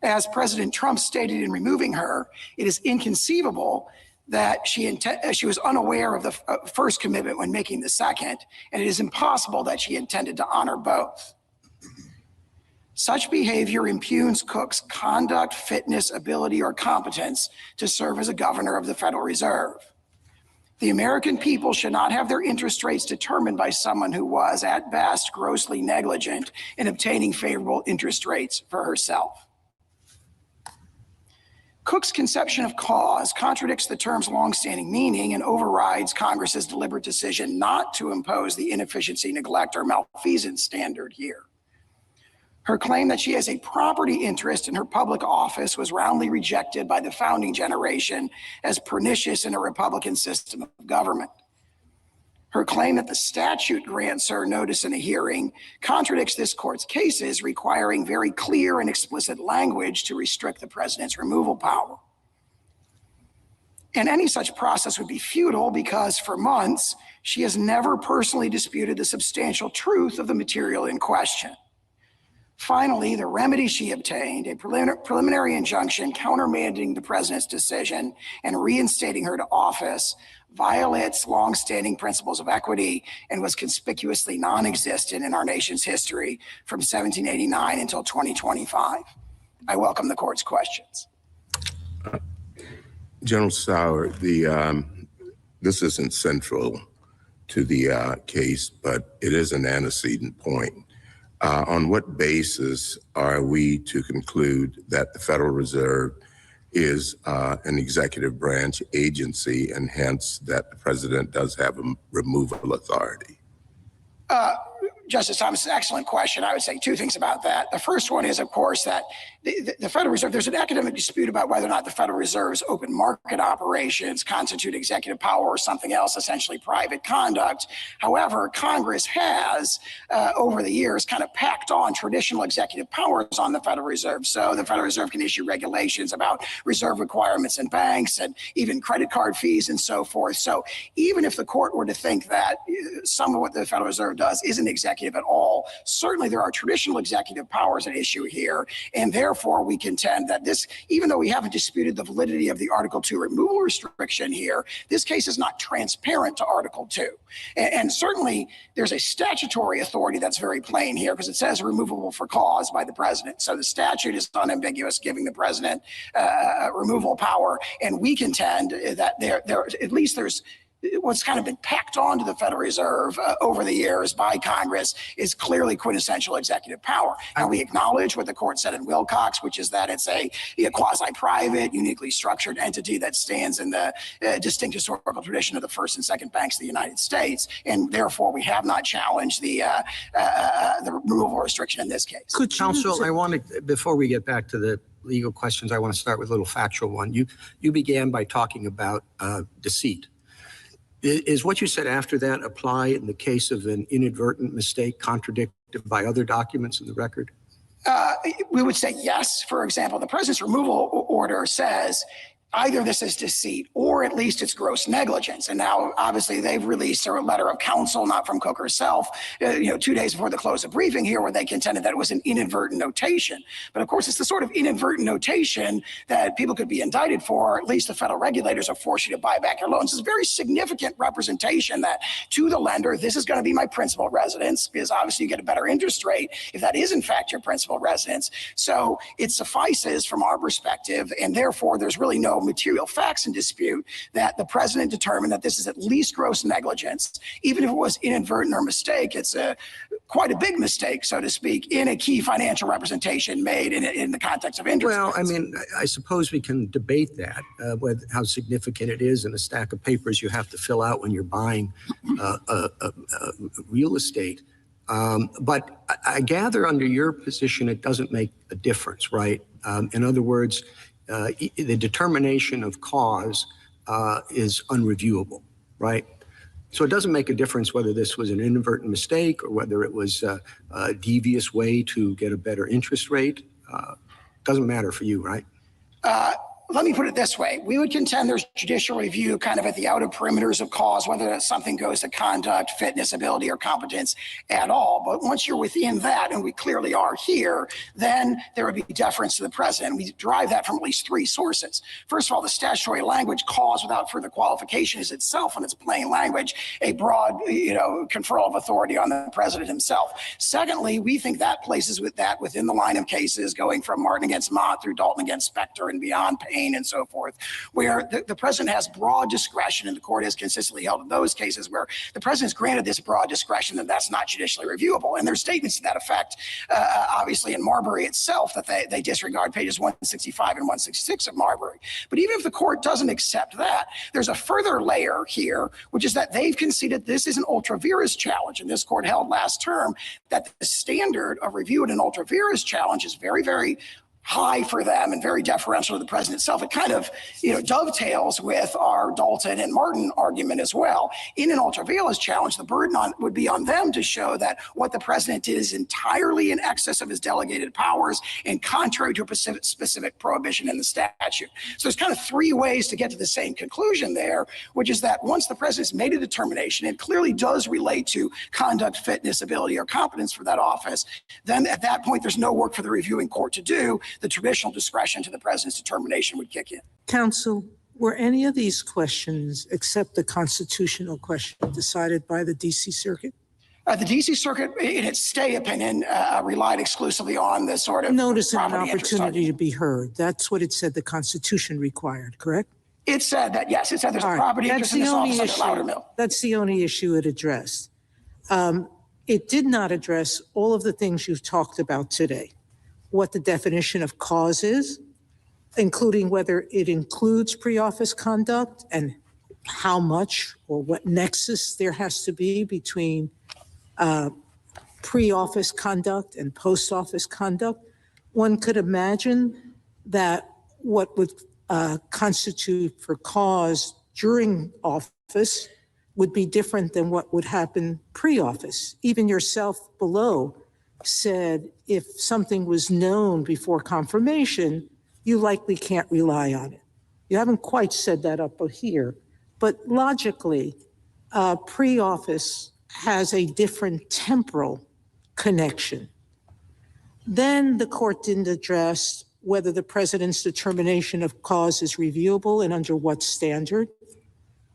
As President Trump stated in removing her, it is inconceivable that she was unaware of the first commitment when making the second, and it is impossible that she intended to honor both. Such behavior impugns Cook's conduct, fitness, ability, or competence to serve as a governor of the Federal Reserve. The American people should not have their interest rates determined by someone who was, at best, grossly negligent in obtaining favorable interest rates for herself. Cook's conception of cause contradicts the term's longstanding meaning and overrides Congress's deliberate decision not to impose the inefficiency, neglect, or malfeasance standard here. Her claim that she has a property interest in her public office was roundly rejected by the founding generation as pernicious in a Republican system of government. Her claim that the statute grants her notice in a hearing contradicts this court's cases requiring very clear and explicit language to restrict the president's removal power. And any such process would be futile because for months, she has never personally disputed the substantial truth of the material in question. Finally, the remedy she obtained, a preliminary injunction countermanding the president's decision and reinstating her to office, violates longstanding principles of equity and was conspicuously non-existent in our nation's history from 1789 until 2025. I welcome the court's questions. General Sauer, this isn't central to the case, but it is an antecedent point. On what basis are we to conclude that the Federal Reserve is an executive branch agency and hence that the president does have a removal authority? Justice Thomas, excellent question. I would say 2 things about that. The first one is, of course, that the Federal Reserve, there's an academic dispute about whether or not the Federal Reserve's open market operations constitute executive power or something else, essentially private conduct. However, Congress has, over the years, kind of packed on traditional executive powers on the Federal Reserve. So the Federal Reserve can issue regulations about reserve requirements in banks and even credit card fees and so forth. So even if the court were to think that some of what the Federal Reserve does is an executive executive at all. Certainly there are traditional executive powers at issue here, and therefore we contend that this, even though we haven't disputed the validity of the Article 2 removal restriction here, this case is not transparent to Article 2. And certainly there's a statutory authority that's very plain here because it says removable for cause by the president. So the statute is unambiguous, giving the president removal power. And we contend that at least there's what's kind of been packed onto the Federal Reserve over the years by Congress is clearly quintessential executive power. And we acknowledge what the court said in Wilcox, which is that it's a quasi-private, uniquely structured entity that stands in the distinct historical tradition of the first and second banks of the United States. And therefore, we have not challenged the removal restriction in this case. Counsel, I wanted, before we get back to the legal questions, I want to start with a little factual one. You began by talking about deceit. Is what you said after that apply in the case of an inadvertent mistake contradicted by other documents in the record? We would say yes. For example, the president's removal order says either this is deceit or at least it's gross negligence. And now, obviously, they've released a letter of counsel, not from Cook herself, 2 days before the close of briefing here, where they contended that it was an inadvertent notation. But of course, it's the sort of inadvertent notation that people could be indicted for, or at least the federal regulators are forced you to buy back your loans. It's a very significant representation that to the lender, this is going to be my principal residence, because obviously you get a better interest rate if that is in fact your principal residence. So it suffices from our perspective, and therefore there's really no material facts in dispute that the president determined that this is at least gross negligence. Even if it was inadvertent or mistake, it's quite a big mistake, so to speak, in a key financial representation made in the context of interest rates. I mean, I suppose we can debate that, with how significant it is in a stack of papers you have to fill out when you're buying real estate. But I gather under your position, it doesn't make a difference, right? In other words, the determination of cause is unreviewable, right? So it doesn't make a difference whether this was an inadvertent mistake or whether it was a devious way to get a better interest rate. Doesn't matter for you, right? Let me put it this way. We would contend there's judicial review kind of at the outer perimeters of cause, whether something goes to conduct, fitness, ability, or competence at all. But once you're within that, and we clearly are here, then there would be deference to the president. We derive that from at least three sources. First of all, the statutory language, cause without further qualification, is itself in its plain language a broad, conferral of authority on the president himself. Secondly, we think that places within the line of cases going from Martin against Mott through Dalton against Specter and beyond, and so forth, where the president has broad discretion, and the court has consistently held in those cases where the president's granted this broad discretion, that that's not judicially reviewable. And there's statements to that effect, obviously in Marbury itself, that they disregard pages 165 and 166 of Marbury. But even if the court doesn't accept that, there's a further layer here, which is that they've conceded this is an ultra vires challenge. And this court held last term that the standard of review in an ultra vires challenge is very, very high for them and very deferential to the president itself. It kind of, dovetails with our Dalton and Martin argument as well. In an ultra vires challenge, the burden would be on them to show that what the president did is entirely in excess of his delegated powers and contrary to a specific prohibition in the statute. So there's kind of three ways to get to the same conclusion there, which is that once the president's made a determination, it clearly does relate to conduct, fitness, ability, or competence for that office, then at that point, there's no work for the reviewing court to do. The traditional discretion to the president's determination would kick in. Counsel, were any of these questions, except the constitutional question, decided by the D.C. Circuit? The D.C. Circuit, in its stay opinion, relied exclusively on the sort of notice and an opportunity to be heard. That's what it said the Constitution required, correct? It said that, yes. It said there's a property interest in this office under Loudermill. That's the only issue it addressed. It did not address all of the things you've talked about today. What the definition of cause is, including whether it includes pre-office conduct and how much or what nexus there has to be between pre-office conduct and post-office conduct. One could imagine that what would constitute for cause during office would be different than what would happen pre-office. Even yourself below said if something was known before confirmation, you likely can't rely on it. You haven't quite said that up here, but logically, pre-office has a different temporal connection. Then the court didn't address whether the president's determination of cause is reviewable and under what standard.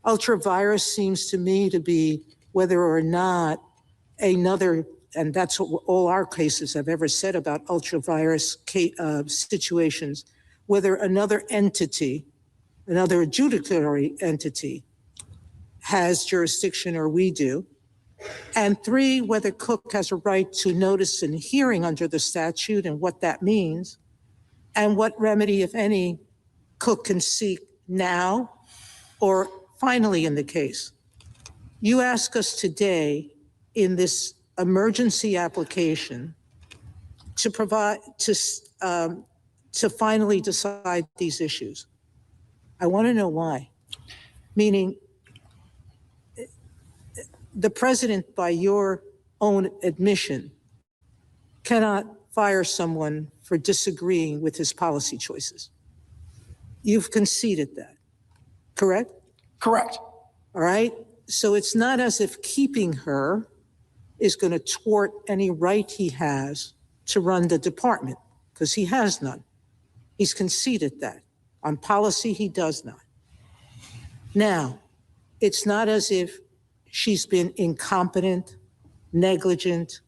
Ultra-virus seems to me to be whether or not another, and that's what all our cases have ever said about ultra-virus situations, whether another entity, another adjudicatory entity has jurisdiction or we do. And 3, whether Cook has a right to notice and hearing under the statute and what that means, and what remedy, if any, Cook can seek now or finally in the case. You ask us today in this emergency application to provide, to finally decide these issues. I want to know why. Meaning, the president, by your own admission, cannot fire someone for disagreeing with his policy choices. You've conceded that, correct? Correct. All right. So it's not as if keeping her is going to thwart any right he has to run the department, because he has none. He's conceded that. On policy, he does not. Now, it's not as if she's been incompetent, negligent,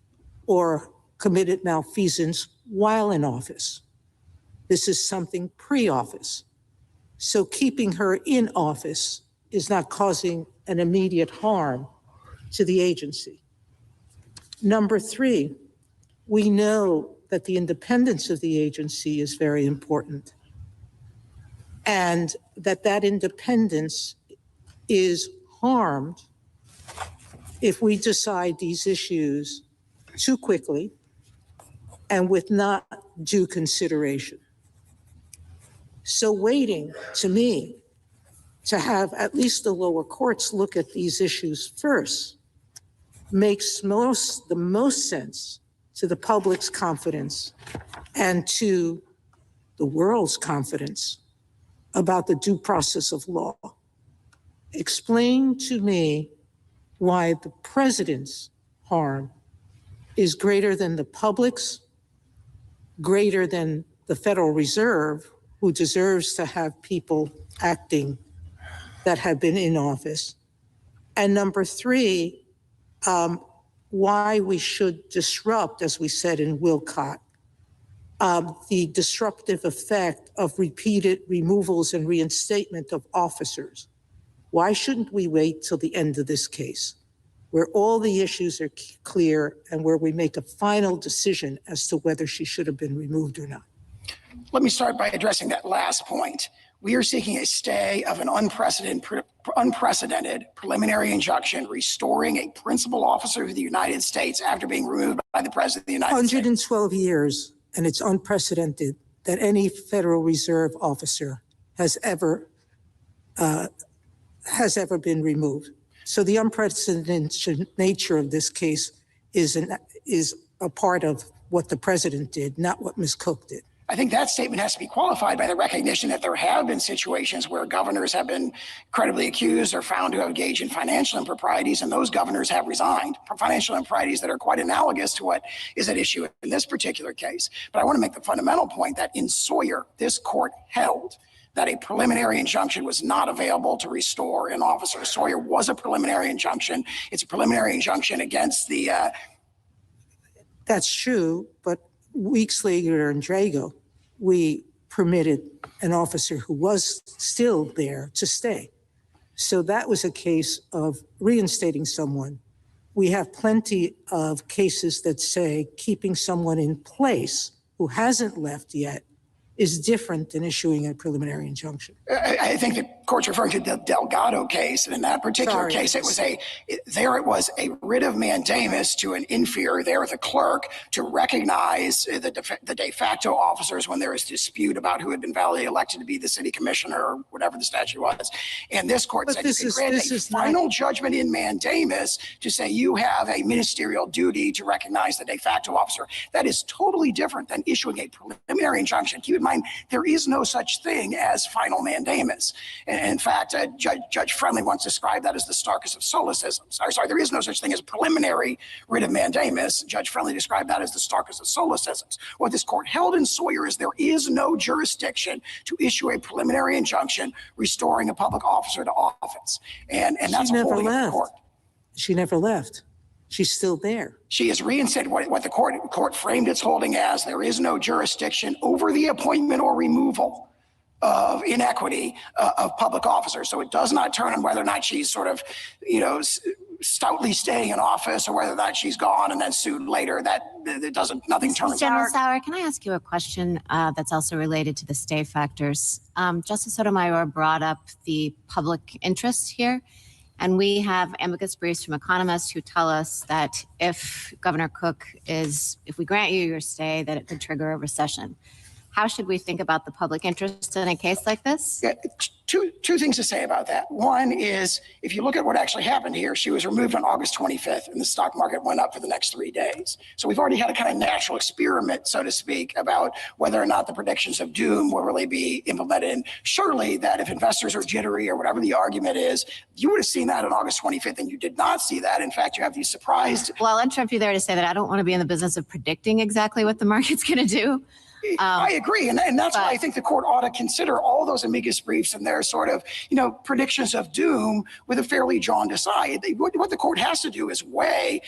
or committed malfeasance while in office. This is something pre-office. So keeping her in office is not causing an immediate harm to the agency. Number 3, we know that the independence of the agency is very important, and that independence is harmed if we decide these issues too quickly and with not due consideration. So waiting, to me, to have at least the lower courts look at these issues first makes the most sense to the public's confidence and to the world's confidence about the due process of law. Explain to me why the president's harm is greater than the public's, greater than the Federal Reserve, who deserves to have people acting that have been in office. And number 3, why we should disrupt, as we said in Wilcott, the disruptive effect of repeated removals and reinstatement of officers. Why shouldn't we wait till the end of this case, where all the issues are clear and where we make a final decision as to whether she should have been removed or not? Let me start by addressing that last point. We are seeking a stay of an unprecedented preliminary injunction restoring a principal officer of the United States after being removed by the President of the United States. 112 years, and it's unprecedented that any Federal Reserve officer has ever been removed. So the unprecedented nature of this case is a part of what the president did, not what Ms. Cook did. I think that statement has to be qualified by the recognition that there have been situations where governors have been credibly accused or found to have engaged in financial improprieties, and those governors have resigned for financial improprieties that are quite analogous to what is at issue in this particular case. But I want to make the fundamental point that in Sawyer, this court held that a preliminary injunction was not available to restore an officer. Sawyer was a preliminary injunction. It's a preliminary injunction against the... That's true, but weeks later in Drago, we permitted an officer who was still there to stay. So that was a case of reinstating someone. We have plenty of cases that say keeping someone in place who hasn't left yet is different than issuing a preliminary injunction. I think the court's referring to the Delgado case, and in that particular case, it was a writ of mandamus to an inferior there, the clerk, to recognize the de facto officers when there is dispute about who had been validly elected to be the city commissioner or whatever the statute was. And this court said you can grant a final judgment in mandamus to say you have a ministerial duty to recognize the de facto officer. That is totally different than issuing a preliminary injunction. Keep in mind, there is no such thing as final mandamus. And in fact, Judge Friendly once described that as the starkest of solecisms. Sorry, there is no such thing as a preliminary writ of mandamus. Judge Friendly described that as the starkest of solecisms. What this court held in Sawyer is there is no jurisdiction to issue a preliminary injunction restoring a public officer to office. And that's a holding of the court. She never left. She's still there. She has reinstated what the court framed its holding as. There is no jurisdiction over the appointment or removal of inequity of public officers. So it does not turn on whether or not she's sort of, stoutly staying in office or whether or not she's gone and then sued later. Nothing turns General out. Sauer, can I ask you a question that's also related to the stay factors? Justice Sotomayor brought up the public interest here. And we have amicus briefs from economists who tell us that if Governor Cook if we grant you your stay, that it could trigger a recession. How should we think about the public interest in a case like this? Yeah, two things to say about that. One is, if you look at what actually happened here, she was removed on August 25th and the stock market went up for the next 3 days. So we've already had a kind of natural experiment, so to speak, about whether or not the predictions of doom will really be implemented. And surely that if investors are jittery or whatever the argument is, you would have seen that on August 25th and you did not see that. In fact, you have these surprised. Well, I'll interrupt you there to say that I don't want to be in the business of predicting exactly what the market's going to do. I agree. And that's why I think the court ought to consider all those amicus briefs and their sort of, predictions of doom with a fairly jaundiced eye. What the court has to do is weigh,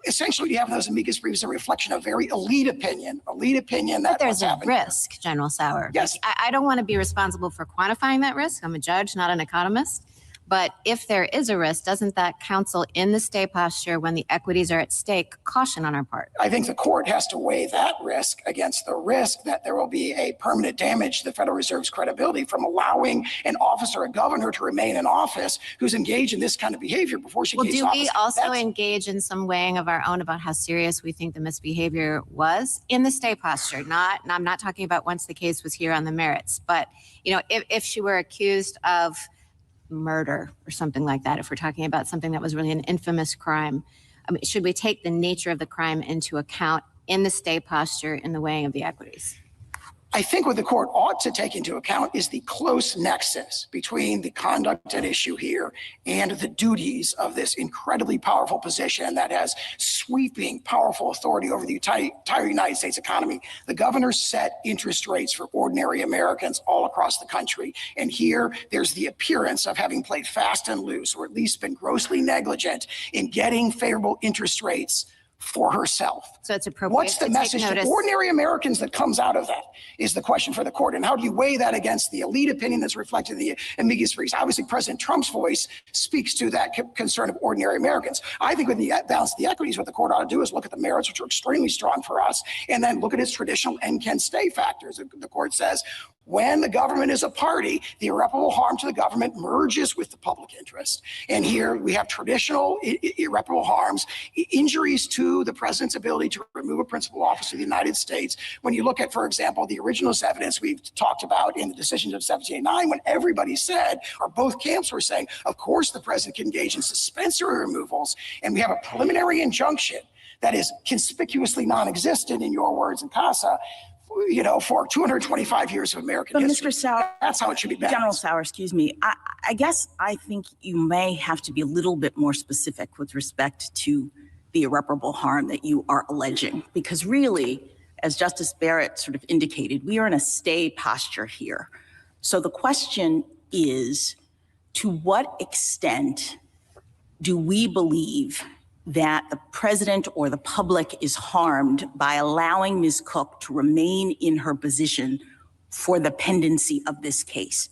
essentially you have in those amicus briefs a reflection of very elite opinion that but there's a risk, General Sauer. Yes. I don't want to be responsible for quantifying that risk. I'm a judge, not an economist. But if there is a risk, doesn't that counsel in the stay posture when the equities are at stake caution on our part? I think the court has to weigh that risk against the risk that there will be a permanent damage to the Federal Reserve's credibility from allowing an officer, a governor, to remain in office who's engaged in this kind of behavior before she takes office. Well, do we also engage in some weighing of our own about how serious we think the misbehavior was in the stay posture? I'm not talking about once the case was here on the merits, but if she were accused of murder or something like that, if we're talking about something that was really an infamous crime, should we take the nature of the crime into account in the stay posture in the weighing of the equities? I think what the court ought to take into account is the close nexus between the conduct at issue here and the duties of this incredibly powerful position that has sweeping, powerful authority over the entire United States economy. The governor set interest rates for ordinary Americans all across the country. And here there's the appearance of having played fast and loose, or at least been grossly negligent in getting favorable interest rates for herself. So it's appropriate. What's the message to ordinary Americans that comes out of that is the question for the court. And how do you weigh that against the elite opinion that's reflected in the amicus briefs? Obviously, President Trump's voice speaks to that concern of ordinary Americans. I think with the balance of the equities, what the court ought to do is look at the merits, which are extremely strong for us, and then look at its traditional and can stay factors. The court says, when the government is a party, the irreparable harm to the government merges with the public interest. And here we have traditional irreparable harms, injuries to the president's ability to remove a principal officer of the United States. When you look at, for example, the original evidence we've talked about in the decisions of 1789, when everybody said, or both camps were saying, of course the president can engage in suspensory removals, and we have a preliminary injunction that is conspicuously non-existent, in your words, in CASA, for 225 years of American history. Mr. Sauer, that's how it should be balanced. General Sauer, excuse me. I guess I think you may have to be a little bit more specific with respect to the irreparable harm that you are alleging, because really, as Justice Barrett sort of indicated, we are in a stay posture here. So the question is, to what extent do we believe that the president or the public is harmed by allowing Ms. Cook to remain in her position for the pendency of this case?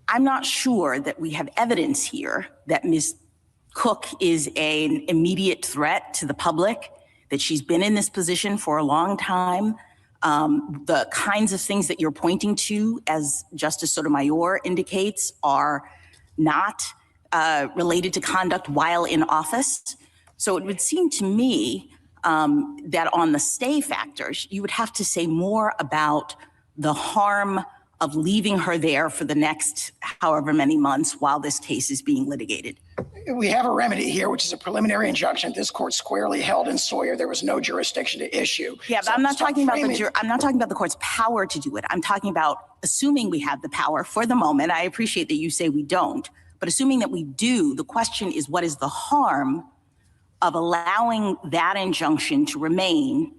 I'm not sure that we have evidence here that Ms. Cook is an immediate threat to the public, that she's been in this position for a long time. The kinds of things that you're pointing to, as Justice Sotomayor indicates, are not related to conduct while in office. So it would seem to me that on the stay factors, you would have to say more about the harm of leaving her there for the next however many months while this case is being litigated. We have a remedy here, which is a preliminary injunction. This court squarely held in Sawyer there was no jurisdiction to issue. Yeah, but I'm not talking about the court's power to do it. I'm talking about assuming we have the power for the moment. I appreciate that you say we don't, but assuming that we do, the question is, what is the harm of allowing that injunction to remain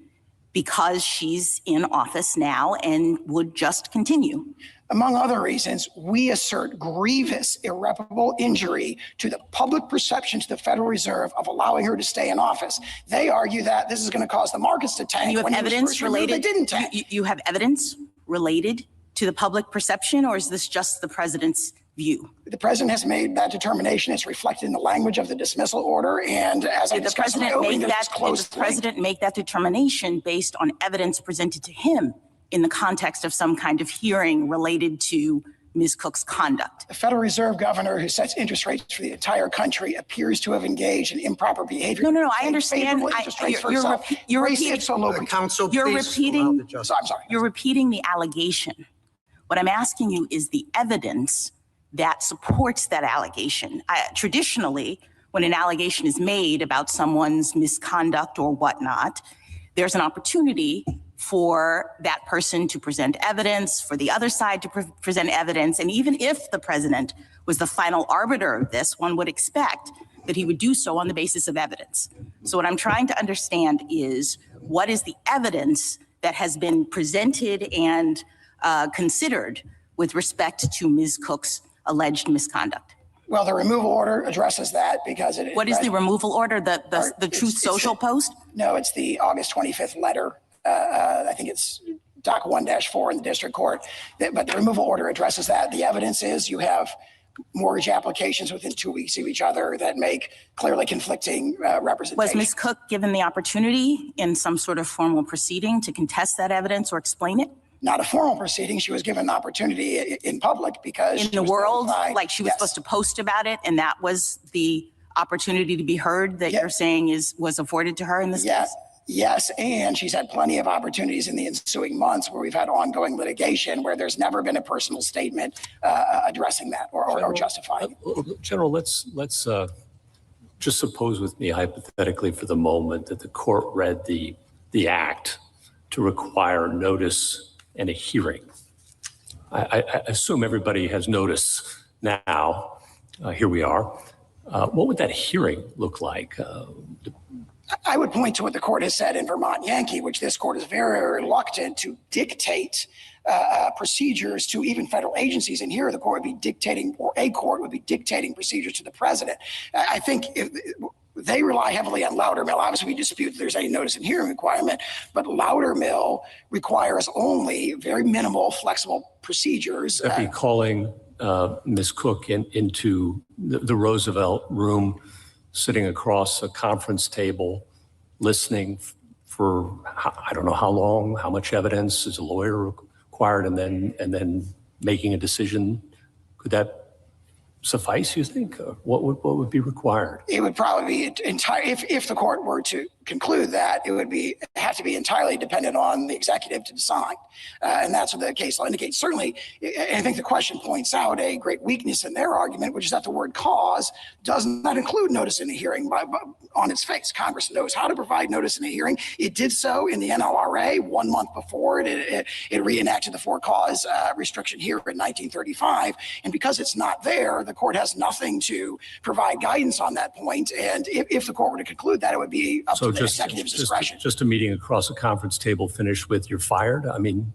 because she's in office now and would just continue? Among other reasons, we assert grievous, irreparable injury to the public perception to the Federal Reserve of allowing her to stay in office. They argue that this is going to cause the markets to tank. You have evidence related? They didn't tank. You have evidence related to the public perception, or is this just the president's view? The president has made that determination. It's reflected in the language of the dismissal order. And as did the president make that determination based on evidence presented to him in the context of some kind of hearing related to Ms. Cook's conduct? The Federal Reserve governor who sets interest rates for the entire country appears to have engaged in improper behavior. No, I understand. You're repeating the allegation. What I'm asking you is the evidence that supports that allegation. Traditionally, when an allegation is made about someone's misconduct or whatnot, there's an opportunity for that person to present evidence, for the other side to present evidence. And even if the president was the final arbiter of this, one would expect that he would do so on the basis of evidence. So what I'm trying to understand is, what is the evidence that has been presented and considered with respect to Ms. Cook's alleged misconduct? Well, the removal order addresses that because it— What is the removal order? The Truth Social post? No, it's the August 25th letter. I think it's Doc 1-4 in the district court. But the removal order addresses that. The evidence is you have mortgage applications within 2 weeks of each other that make clearly conflicting representation. Was Ms. Cook given the opportunity in some sort of formal proceeding to contest that evidence or explain it? Not a formal proceeding. She was given the opportunity in public because— In the world, like she was supposed to post about it, and that was the opportunity to be heard that you're saying was afforded to her in this case? Yes, and she's had plenty of opportunities in the ensuing months where we've had ongoing litigation where there's never been a personal statement addressing that or justifying it. General, let's just suppose with me hypothetically for the moment that the court read the act to require notice and a hearing. I assume everybody has notice now. Here we are. What would that hearing look like? I would point to what the court has said in Vermont Yankee, which this court is very reluctant to dictate procedures to even federal agencies. And here the court would be dictating, or a court would be dictating procedures to the president. I think they rely heavily on Loudermill. Obviously, we dispute that there's any notice and hearing requirement, but Loudermill requires only very minimal, flexible procedures. That'd be calling Ms. Cook into the Roosevelt room, sitting across a conference table, listening for I don't know how long, how much evidence is a lawyer required, and then making a decision. Could that suffice, you think? What would be required? It would probably be if the court were to conclude that, it would have to be entirely dependent on the executive to decide. And that's what the case law indicates. Certainly, I think the question points out a great weakness in their argument, which is that the word cause does not include notice in a hearing on its face. Congress knows how to provide notice in a hearing. It did so in the NLRA 1 month before it reenacted the for-cause restriction here in 1935. And because it's not there, the court has nothing to provide guidance on that point. And if the court were to conclude that, it would be up to the executive's discretion. Just a meeting across a conference table finished with you're fired? I mean,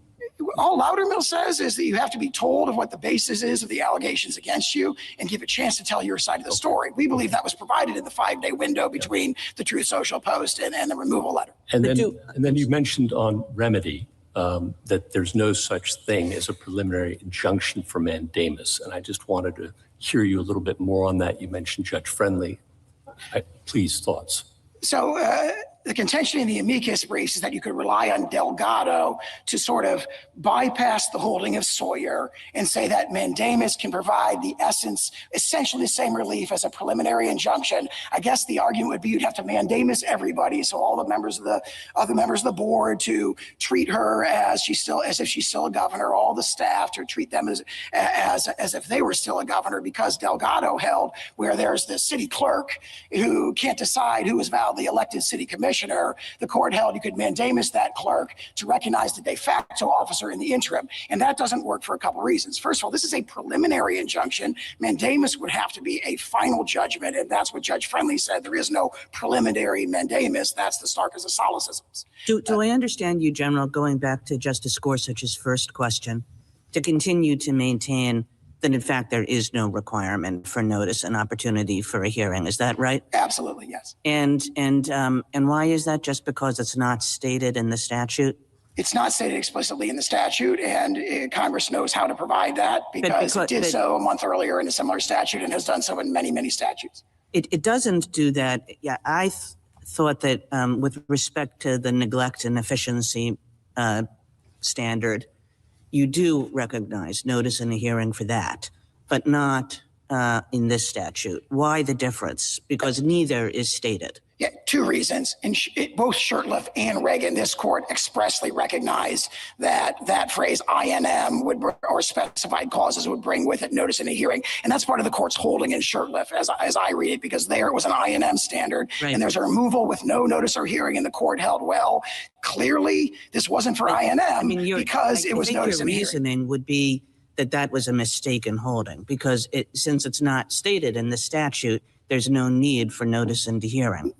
all Loudermill says is that you have to be told of what the basis is of the allegations against you and give a chance to tell your side of the story. We believe that was provided in the 5-day window between the Truth Social post and the removal letter. And then you mentioned on remedy that there's no such thing as a preliminary injunction for mandamus. And I just wanted to hear you a little bit more on that. You mentioned Judge Friendly. Please, thoughts. So the contention in the amicus briefs is that you could rely on Delgado to sort of bypass the holding of Sawyer and say that mandamus can provide essentially the same relief as a preliminary injunction. I guess the argument would be you'd have to mandamus everybody, so all the members of the board to treat her as if she's still a governor, all the staff to treat them as if they were still a governor, because Delgado held where there's the city clerk who can't decide who is validly elected city commissioner. The court held you could mandamus that clerk to recognize the de facto officer in the interim. And that doesn't work for a couple of reasons. First of all, this is a preliminary injunction. Mandamus would have to be a final judgment. And that's what Judge Friendly said. There is no preliminary mandamus. That's the starkest of solecisms. Do I understand you, General, going back to Justice Gorsuch's first question, to continue to maintain that in fact there is no requirement for notice and opportunity for a hearing? Is that right? Absolutely, yes. And why is that? Just because it's not stated in the statute? It's not stated explicitly in the statute, and Congress knows how to provide that because it did so a month earlier in a similar statute and has done so in many, many statutes. It doesn't do that. Yeah, I thought that with respect to the neglect and efficiency standard, you do recognize notice and a hearing for that, but not in this statute. Why the difference? Because neither is stated. Yeah, two reasons. In both Shurtleff and Reagan, this court expressly recognized that phrase INM or specified causes would bring with it notice and a hearing. And that's part of the court's holding in Shurtleff, as I read it, because there it was an INM standard, right, and there's a removal with no notice or hearing, and the court held, well, clearly this wasn't for INM because it was notice and a hearing. Your reasoning would be that was a mistaken holding, because since it's not stated in the statute, there's no need for notice and hearing.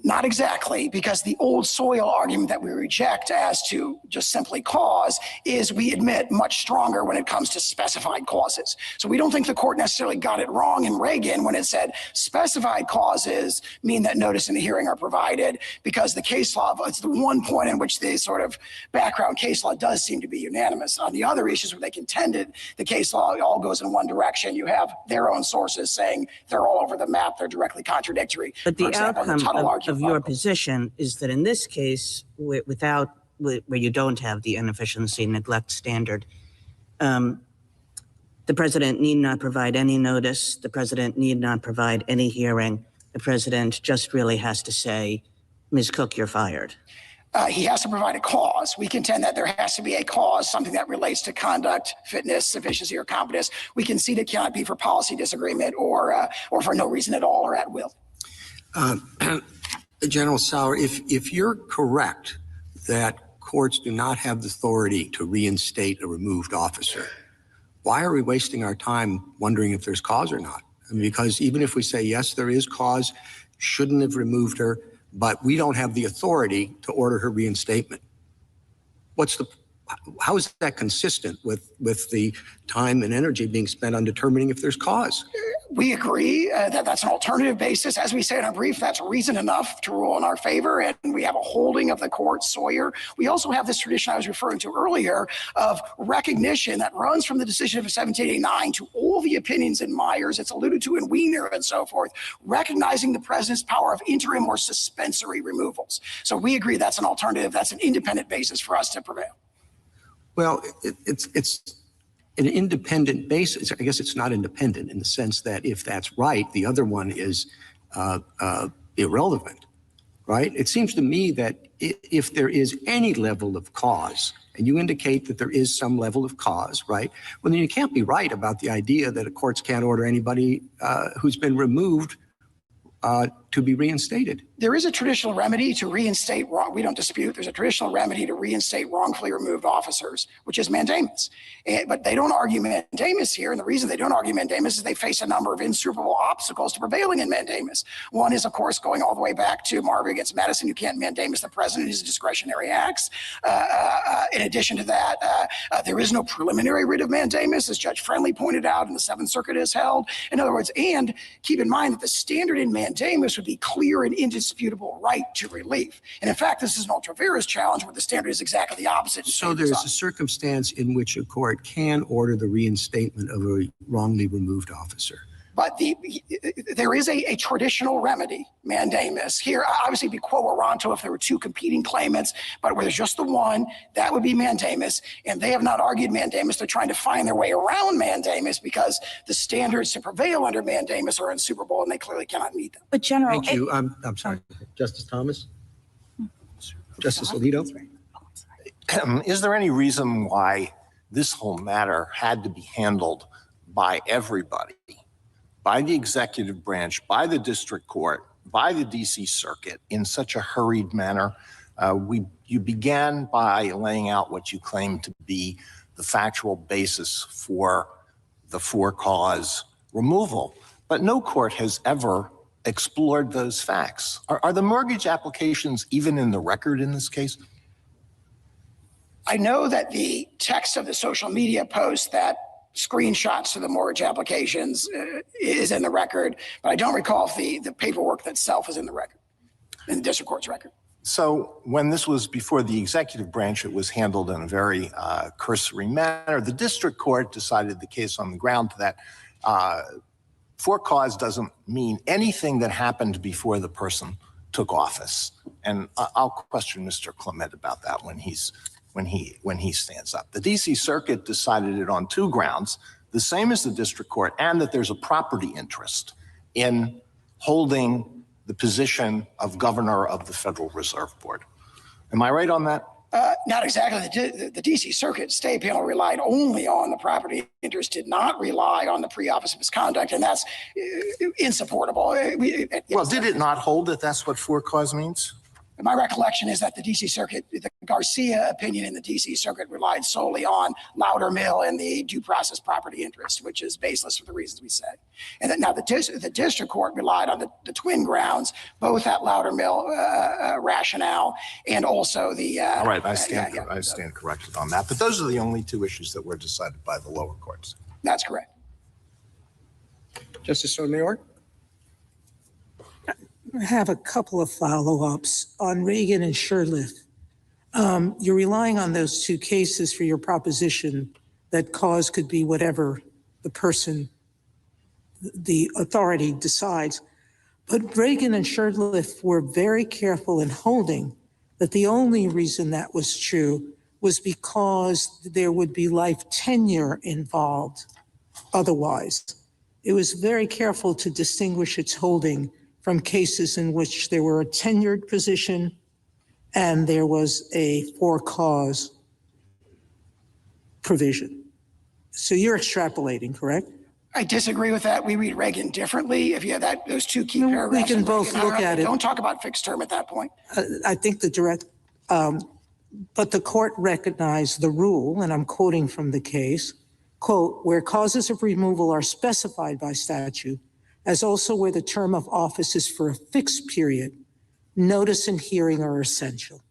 Not exactly, because the old soil argument that we reject as to just simply cause is, we admit, much stronger when it comes to specified causes. So we don't think the court necessarily got it wrong in Reagan when it said specified causes mean that notice and hearing are provided, because the case law, it's the one point in which the sort of background case law does seem to be unanimous. On the other issues where they contended, the case law all goes in one direction. You have their own sources saying they're all over the map. They're directly contradictory. But the outcome of your position is that in this case, where you don't have the inefficiency neglect standard, the president need not provide any notice. The president need not provide any hearing. The president just really has to say, Ms. Cook, you're fired. He has to provide a cause. We contend that there has to be a cause, something that relates to conduct, fitness, sufficiency, or competence. We concede it cannot be for policy disagreement or for no reason at all or at will. General Sauer, if you're correct that courts do not have the authority to reinstate a removed officer, why are we wasting our time wondering if there's cause or not? I mean, because even if we say, yes, there is cause, shouldn't have removed her, but we don't have the authority to order her reinstatement. How is that consistent with the time and energy being spent on determining if there's cause? We agree that that's an alternative basis. As we say in our brief, that's reason enough to rule in our favor, and we have a holding of the court, Sawyer. We also have this tradition I was referring to earlier of recognition that runs from the decision of 1789 to all the opinions in Myers, it's alluded to in Wiener and so forth, recognizing the president's power of interim or suspensory removals. So we agree that's an alternative, that's an independent basis for us to prevail. Well, it's an independent basis. I guess it's not independent in the sense that if that's right, the other one is irrelevant, right? It seems to me that if there is any level of cause, and you indicate that there is some level of cause, right? Well, then you can't be right about the idea that courts can't order anybody who's been removed to be reinstated. There is a traditional remedy to reinstate we don't dispute. There's a traditional remedy to reinstate wrongfully removed officers, which is mandamus. But they don't argue mandamus here. And the reason they don't argue mandamus is they face a number of insuperable obstacles to prevailing in mandamus. One is, of course, going all the way back to Marbury against Madison. You can't mandamus the president. His discretionary acts. In addition to that, there is no preliminary writ of mandamus, as Judge Friendly pointed out and the Seventh Circuit has held. In other words, and keep in mind that the standard in mandamus would be clear and indisputable right to relief. And in fact, this is an ultra-virus challenge where the standard is exactly the opposite. So there's a circumstance in which a court can order the reinstatement of a wrongly removed officer. But there is a traditional remedy, mandamus. Here, obviously, it'd be quo warranto if there were two competing claimants, but where there's just the one, that would be mandamus. And they have not argued mandamus. They're trying to find their way around mandamus because the standards to prevail under mandamus are insuperable, and they clearly cannot meet them. But General, Thank you. I'm sorry, Justice Thomas? Justice Alito? Is there any reason why this whole matter had to be handled by everybody, by the executive branch, by the district court, by the DC Circuit in such a hurried manner? You began by laying out what you claim to be the factual basis for the for-cause removal, but no court has ever explored those facts. Are the mortgage applications even in the record in this case? I know that the text of the social media post that screenshots of the mortgage applications is in the record, but I don't recall if the paperwork itself is in the record, in the district court's record. So when this was before the executive branch, it was handled in a very cursory manner. The district court decided the case on the ground that for cause doesn't mean anything that happened before the person took office. And I'll question Mr. Clement about that when he stands up. The DC Circuit decided it on two grounds, the same as the district court, and that there's a property interest in holding the position of governor of the Federal Reserve Board. Am I right on that? Not exactly. The DC Circuit State Panel relied only on the property interest, did not rely on the pre-office misconduct, and that's insupportable. Well, did it not hold that that's what for cause means? My recollection is that the DC Circuit, the Garcia opinion in the DC Circuit relied solely on Loudermill and the due process property interest, which is baseless for the reasons we said. And then now the district court relied on the twin grounds, both that Loudermill rationale and also the. All right, I stand corrected on that. But those are the only two issues that were decided by the lower courts. That's correct. Justice Sotomayor? I have a couple of follow-ups on Reagan and Shurtleff. You're relying on those two cases for your proposition that cause could be whatever the person, the authority decides. But Reagan and Shurtleff were very careful in holding that the only reason that was true was because there would be life tenure involved otherwise. It was very careful to distinguish its holding from cases in which there were a tenured position and there was a for-cause provision. So you're extrapolating, correct? I disagree with that. We read Reagan differently. If you have those two key paragraphs. We can both look at it. Don't talk about fixed term at that point. I think but the court recognized the rule, and I'm quoting from the case, quote, where causes of removal are specified by statute, as also where the term of office is for a fixed period, notice and hearing are essential.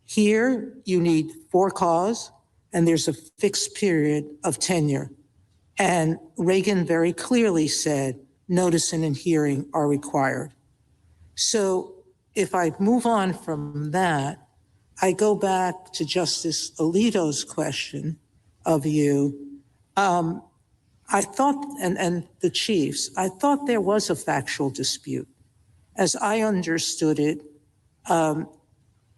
Here, you need for cause, and there's a fixed period of tenure. And Reagan very clearly said notice and hearing are required. So if I move on from that, I go back to Justice Alito's question of you. I thought, and the chiefs, I thought there was a factual dispute. As I understood it,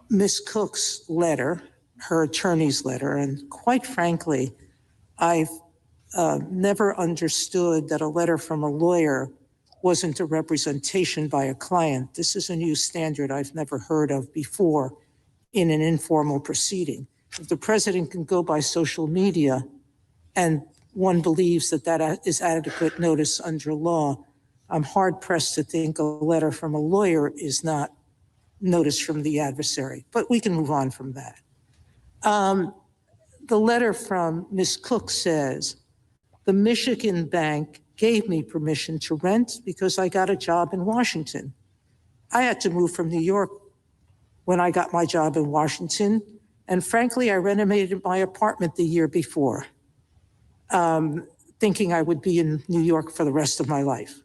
Ms. Cook's letter, her attorney's letter, and quite frankly, I've never understood that a letter from a lawyer wasn't a representation by a client. This is a new standard I've never heard of before in an informal proceeding. If the president can go by social media and one believes that that is adequate notice under law, I'm hard-pressed to think a letter from a lawyer is not notice from the adversary, but we can move on from that. The letter from Ms. Cook says, the Michigan bank gave me permission to rent because I got a job in Washington. I had to move from New York when I got my job in Washington, and frankly, I renovated my apartment the year before. Thinking I would be in New York for the rest of my life.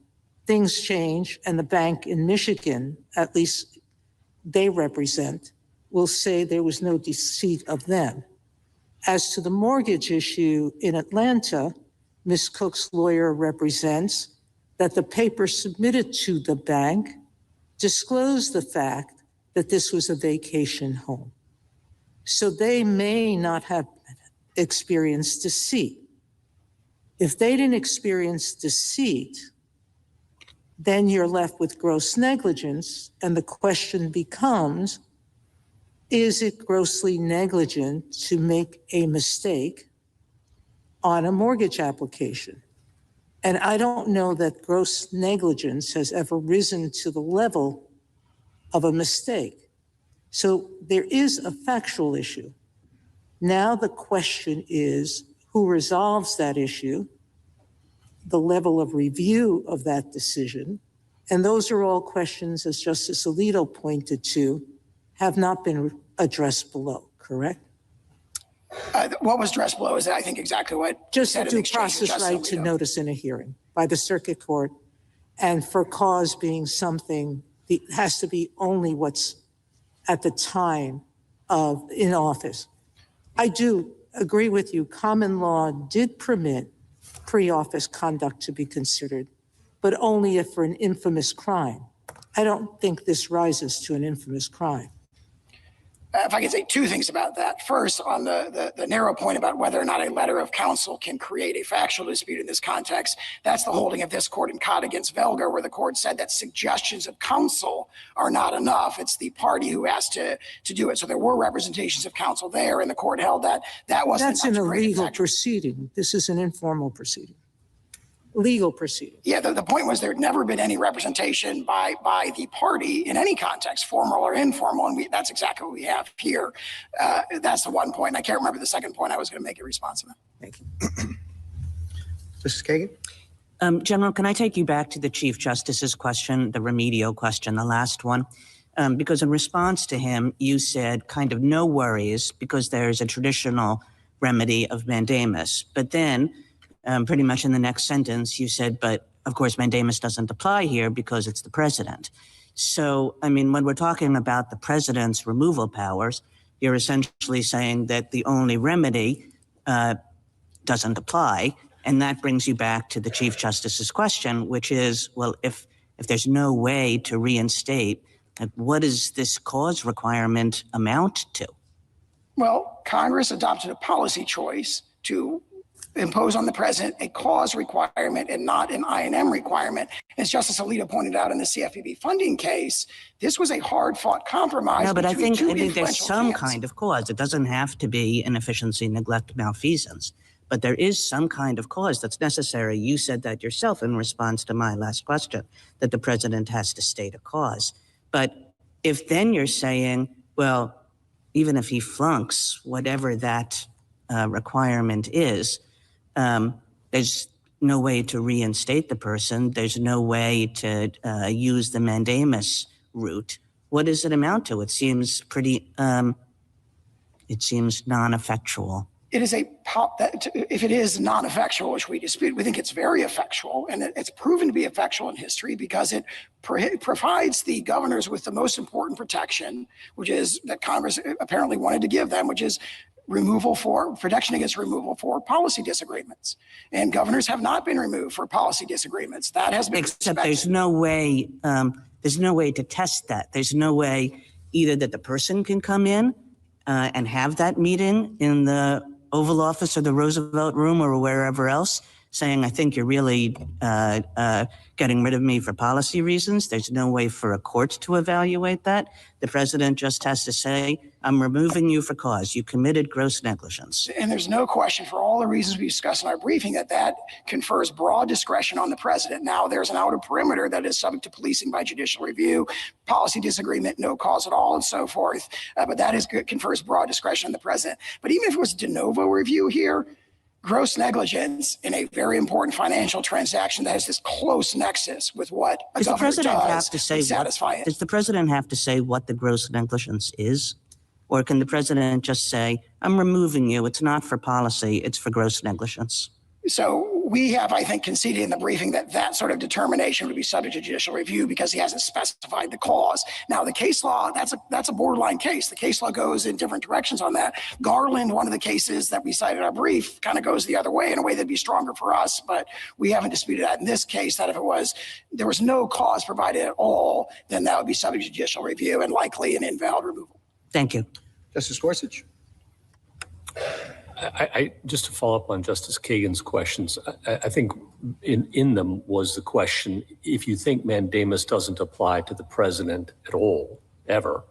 Things change, and the bank in Michigan, at least they represent, will say there was no deceit of them. As to the mortgage issue in Atlanta, Ms. Cook's lawyer represents that the paper submitted to the bank disclosed the fact that this was a vacation home. So they may not have experienced deceit. If they didn't experience deceit, then you're left with gross negligence, and the question becomes, is it grossly negligent to make a mistake on a mortgage application? And I don't know that gross negligence has ever risen to the level of a mistake. So there is a factual issue. Now the question is, who resolves that issue, the level of review of that decision, and those are all questions, as Justice Alito pointed to, have not been addressed below, correct? What was addressed below is, I think, exactly what Just said a in due exchange with process Justice right to Alito. notice in a hearing by the circuit court, and for cause being something that has to be only what's at the time of in office. I do agree with you. Common law did permit pre-office conduct to be considered, but only if for an infamous crime. I don't think this rises to an infamous crime. If I could say two things about that. First, on the narrow point about whether or not a letter of counsel can create a factual dispute in this context, that's the holding of this court in Codd against Velger, where the court said that suggestions of counsel are not enough. It's the party who has to do it. So there were representations of counsel there, and the court held that that wasn't That's enough in to a create legal factual. proceeding. This is an informal proceeding. Legal proceeding. Yeah, the point was there had never been any representation by the party in any context, formal or informal, and that's exactly what we have here. That's the one point. I can't remember the second point I was going to make in response to that. Thank you. Mrs. Kagan? General, can I take you back to the Chief Justice's question, the remedial question, the last one? Because in response to him, you said kind of no worries because there's a traditional remedy of mandamus. But then pretty much in the next sentence, you said, but of course, mandamus doesn't apply here because it's the president. So, I mean, when we're talking about the president's removal powers, you're essentially saying that the only remedy doesn't apply. And that brings you back to the Chief Justice's question, which is, well, if there's no way to reinstate, what does this cause requirement amount to? Well, Congress adopted a policy choice to impose on the president a cause requirement and not an I&M requirement. As Justice Alito pointed out in the CFPB funding case, this was a hard-fought compromise. No, but I think there's influential some camps. kind of cause. It doesn't have to be inefficiency, neglect, malfeasance, but there is some kind of cause that's necessary. You said that yourself in response to my last question, that the president has to state a cause. But if then you're saying, well, even if he flunks whatever that requirement is, there's no way to reinstate the person. There's no way to use the mandamus route. What does it amount to? It seems pretty, it seems non-effectual. It is if it is non-effectual, which we dispute, we think it's very effectual, and it's proven to be effectual in history because it provides the governors with the most important protection, which is that Congress apparently wanted to give them, which is protection against removal for policy disagreements. And governors have not been removed for policy disagreements. That has been Except there's no way to test that. There's no way either that the person can come in and have that meeting in the Oval Office or the Roosevelt Room or wherever else, saying, I think you're really getting rid of me for policy reasons. There's no way for a court to evaluate that. The president just has to say, I'm removing you for cause. You committed gross negligence. And there's no question, for all the reasons we discussed in our briefing, that confers broad discretion on the president. Now, there's an outer perimeter that is subject to policing by judicial review, policy disagreement, no cause at all, and so forth. But that confers broad discretion on the president. But even if it was de novo review here, gross negligence in a very important financial transaction that has this close nexus with what a governor does would satisfy it. Does the president have to say what the gross negligence is? Or can the president just say, I'm removing you. It's not for policy. It's for gross negligence. So we have, I think, conceded in the briefing that that sort of determination would be subject to judicial review because he hasn't specified the cause. Now, the case law, that's a borderline case. The case law goes in different directions on that. Garland, one of the cases that we cited in our brief, kind of goes the other way in a way that'd be stronger for us, but we haven't disputed that in this case, that if there was no cause provided at all, then that would be subject to judicial review and likely an invalid removal. Thank you. Justice Gorsuch? Just to follow up on Justice Kagan's questions, I think in them was the question, if you think mandamus doesn't apply to the president at all, ever,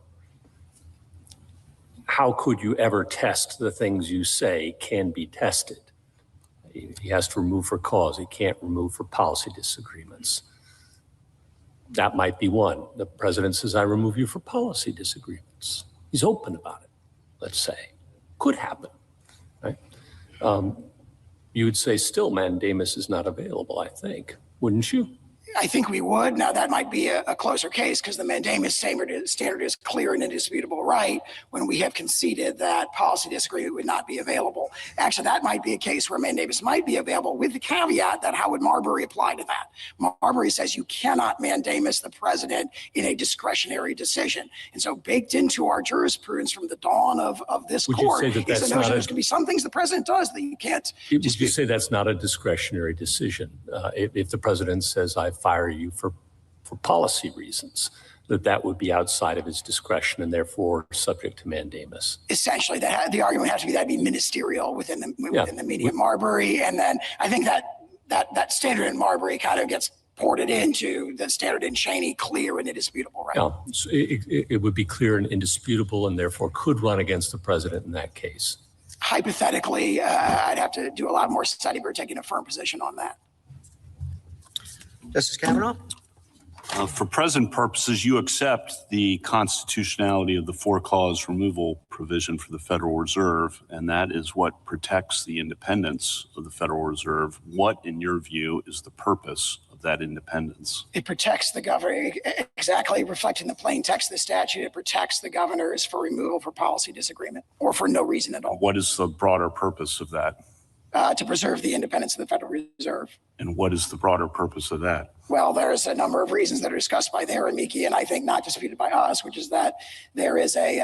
how could you ever test the things you say can be tested? He has to remove for cause. He can't remove for policy disagreements. That might be one. The president says, I remove you for policy disagreements. He's open about it, let's say. Could happen. Right? You would say still mandamus is not available, I think, wouldn't you? I think we would. Now, that might be a closer case because the mandamus standard is clear and indisputable right when we have conceded that policy disagreement would not be available. Actually, that might be a case where mandamus might be available with the caveat that how would Marbury apply to that? Marbury says you cannot mandamus the president in a discretionary decision. And so baked into our jurisprudence from the dawn of this court is the notion there's going to be some things the president does that you can't dispute. Would you say that's not a discretionary decision? If the president says, I fire you for policy reasons, that would be outside of his discretion and therefore subject to mandamus. Essentially, the argument has to be that'd be ministerial within the meaning of Marbury. And then I think that standard in Marbury kind of gets ported into the standard in Cheney, clear and indisputable, right? Yeah, so it would be clear and indisputable and therefore could run against the president in that case. Hypothetically, I'd have to do a lot more study. We're taking a firm position on that. Justice Kavanaugh? For present purposes, you accept the constitutionality of the four-cause removal provision for the Federal Reserve, and that is what protects the independence of the Federal Reserve. What, in your view, is the purpose of that independence? It protects the governor, exactly reflecting the plain text of the statute. It protects the governors for removal for policy disagreement or for no reason at all. What is the broader purpose of that? To preserve the independence of the Federal Reserve. And what is the broader purpose of that? Well, there's a number of reasons that are discussed by their amici, and I think not disputed by us, which is that there is a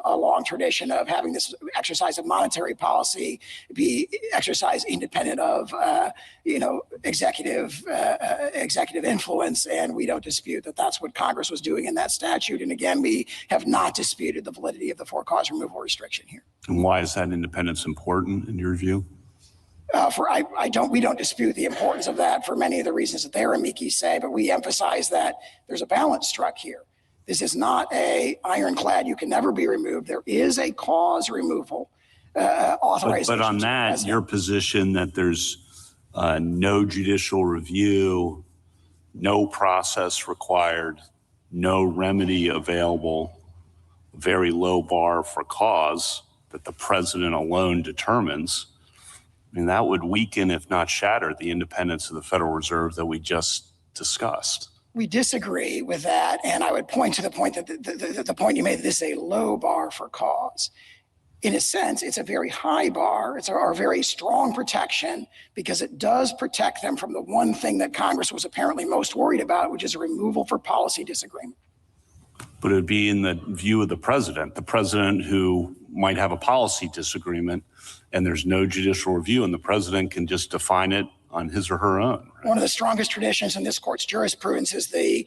long tradition of having this exercise of monetary policy be exercised independent of executive influence, and we don't dispute that that's what Congress was doing in that statute. And again, we have not disputed the validity of the four-cause removal restriction here. And why is that independence important in your view? We don't dispute the importance of that for many of the reasons that their amici say, but we emphasize that there's a balance struck here. This is not a ironclad, you can never be removed. There is a cause removal authorization. But on that, your position that there's no judicial review, no process required, no remedy available, very low bar for cause that the president alone determines, I mean, that would weaken, if not shatter, the independence of the Federal Reserve that we just discussed. We disagree with that, and I would point to the point that the point you made that this is a low bar for cause. In a sense, it's a very high bar. It's a very strong protection because it does protect them from the one thing that Congress was apparently most worried about, which is a removal for policy disagreement. But it would be in the view of the president who might have a policy disagreement and there's no judicial review and the president can just define it on his or her own. Right? One of the strongest traditions in this court's jurisprudence is the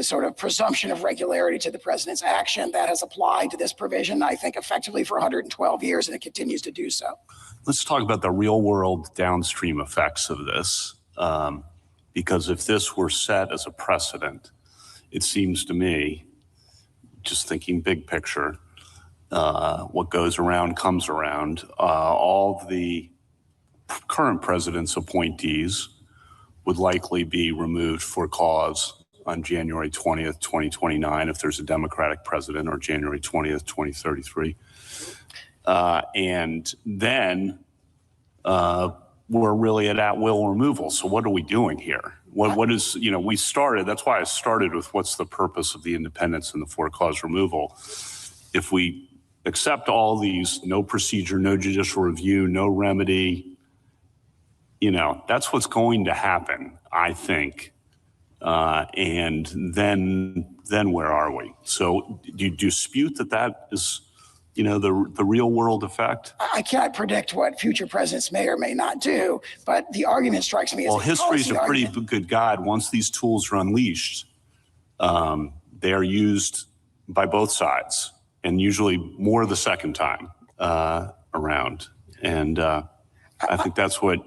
sort of presumption of regularity to the president's action that has applied to this provision, I think, effectively for 112 years, and it continues to do so. Let's talk about the real world downstream effects of this, because if this were set as a precedent, it seems to me, just thinking big picture, what goes around comes around. All the current president's appointees would likely be removed for cause on January 20th, 2029, if there's a Democratic president, or January 20th, 2033. And then we're really at will removal. So what are we doing here? What is, we started, that's why I started with what's the purpose of the independence and the for-cause removal. If we accept all these, no procedure, no judicial review, no remedy, that's what's going to happen, I think. And then where are we? So do you dispute that is, the real world effect? I can't predict what future presidents may or may not do, but the argument strikes me as well, history's a pretty good guide. Once these tools are unleashed, they are used by both sides, and usually more the second time around. And I think that's what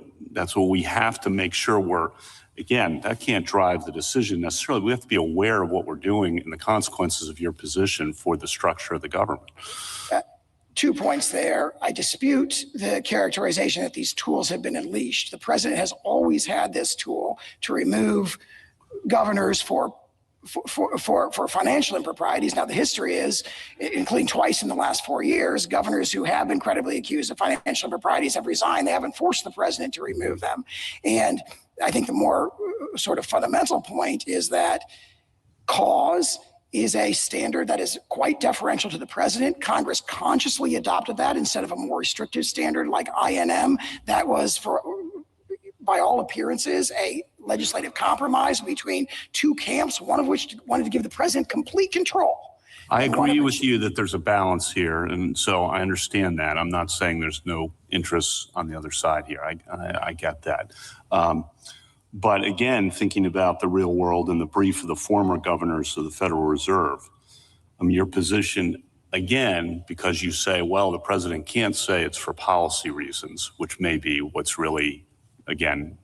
we have to make sure again, that can't drive the decision necessarily. We have to be aware of what we're doing and the consequences of your position for the structure of the government. 2 points there. I dispute the characterization that these tools have been unleashed. The president has always had this tool to remove governors for financial improprieties. Now, the history is, including twice in the last 4 years, governors who have been credibly accused of financial improprieties have resigned. They haven't forced the president to remove them. And I think the more sort of fundamental point is that cause is a standard that is quite deferential to the president. Congress consciously adopted that instead of a more restrictive standard like INM. That was, by all appearances, a legislative compromise between two camps, one of which wanted to give the president complete control. I agree with you that there's a balance here, and so I understand that. I'm not saying there's no interests on the other side here. I get that. But again, thinking about the real world and the brief of the former governors of the Federal Reserve, your position, again, because you say, well, the president can't say it's for policy reasons, which may be what's really, again,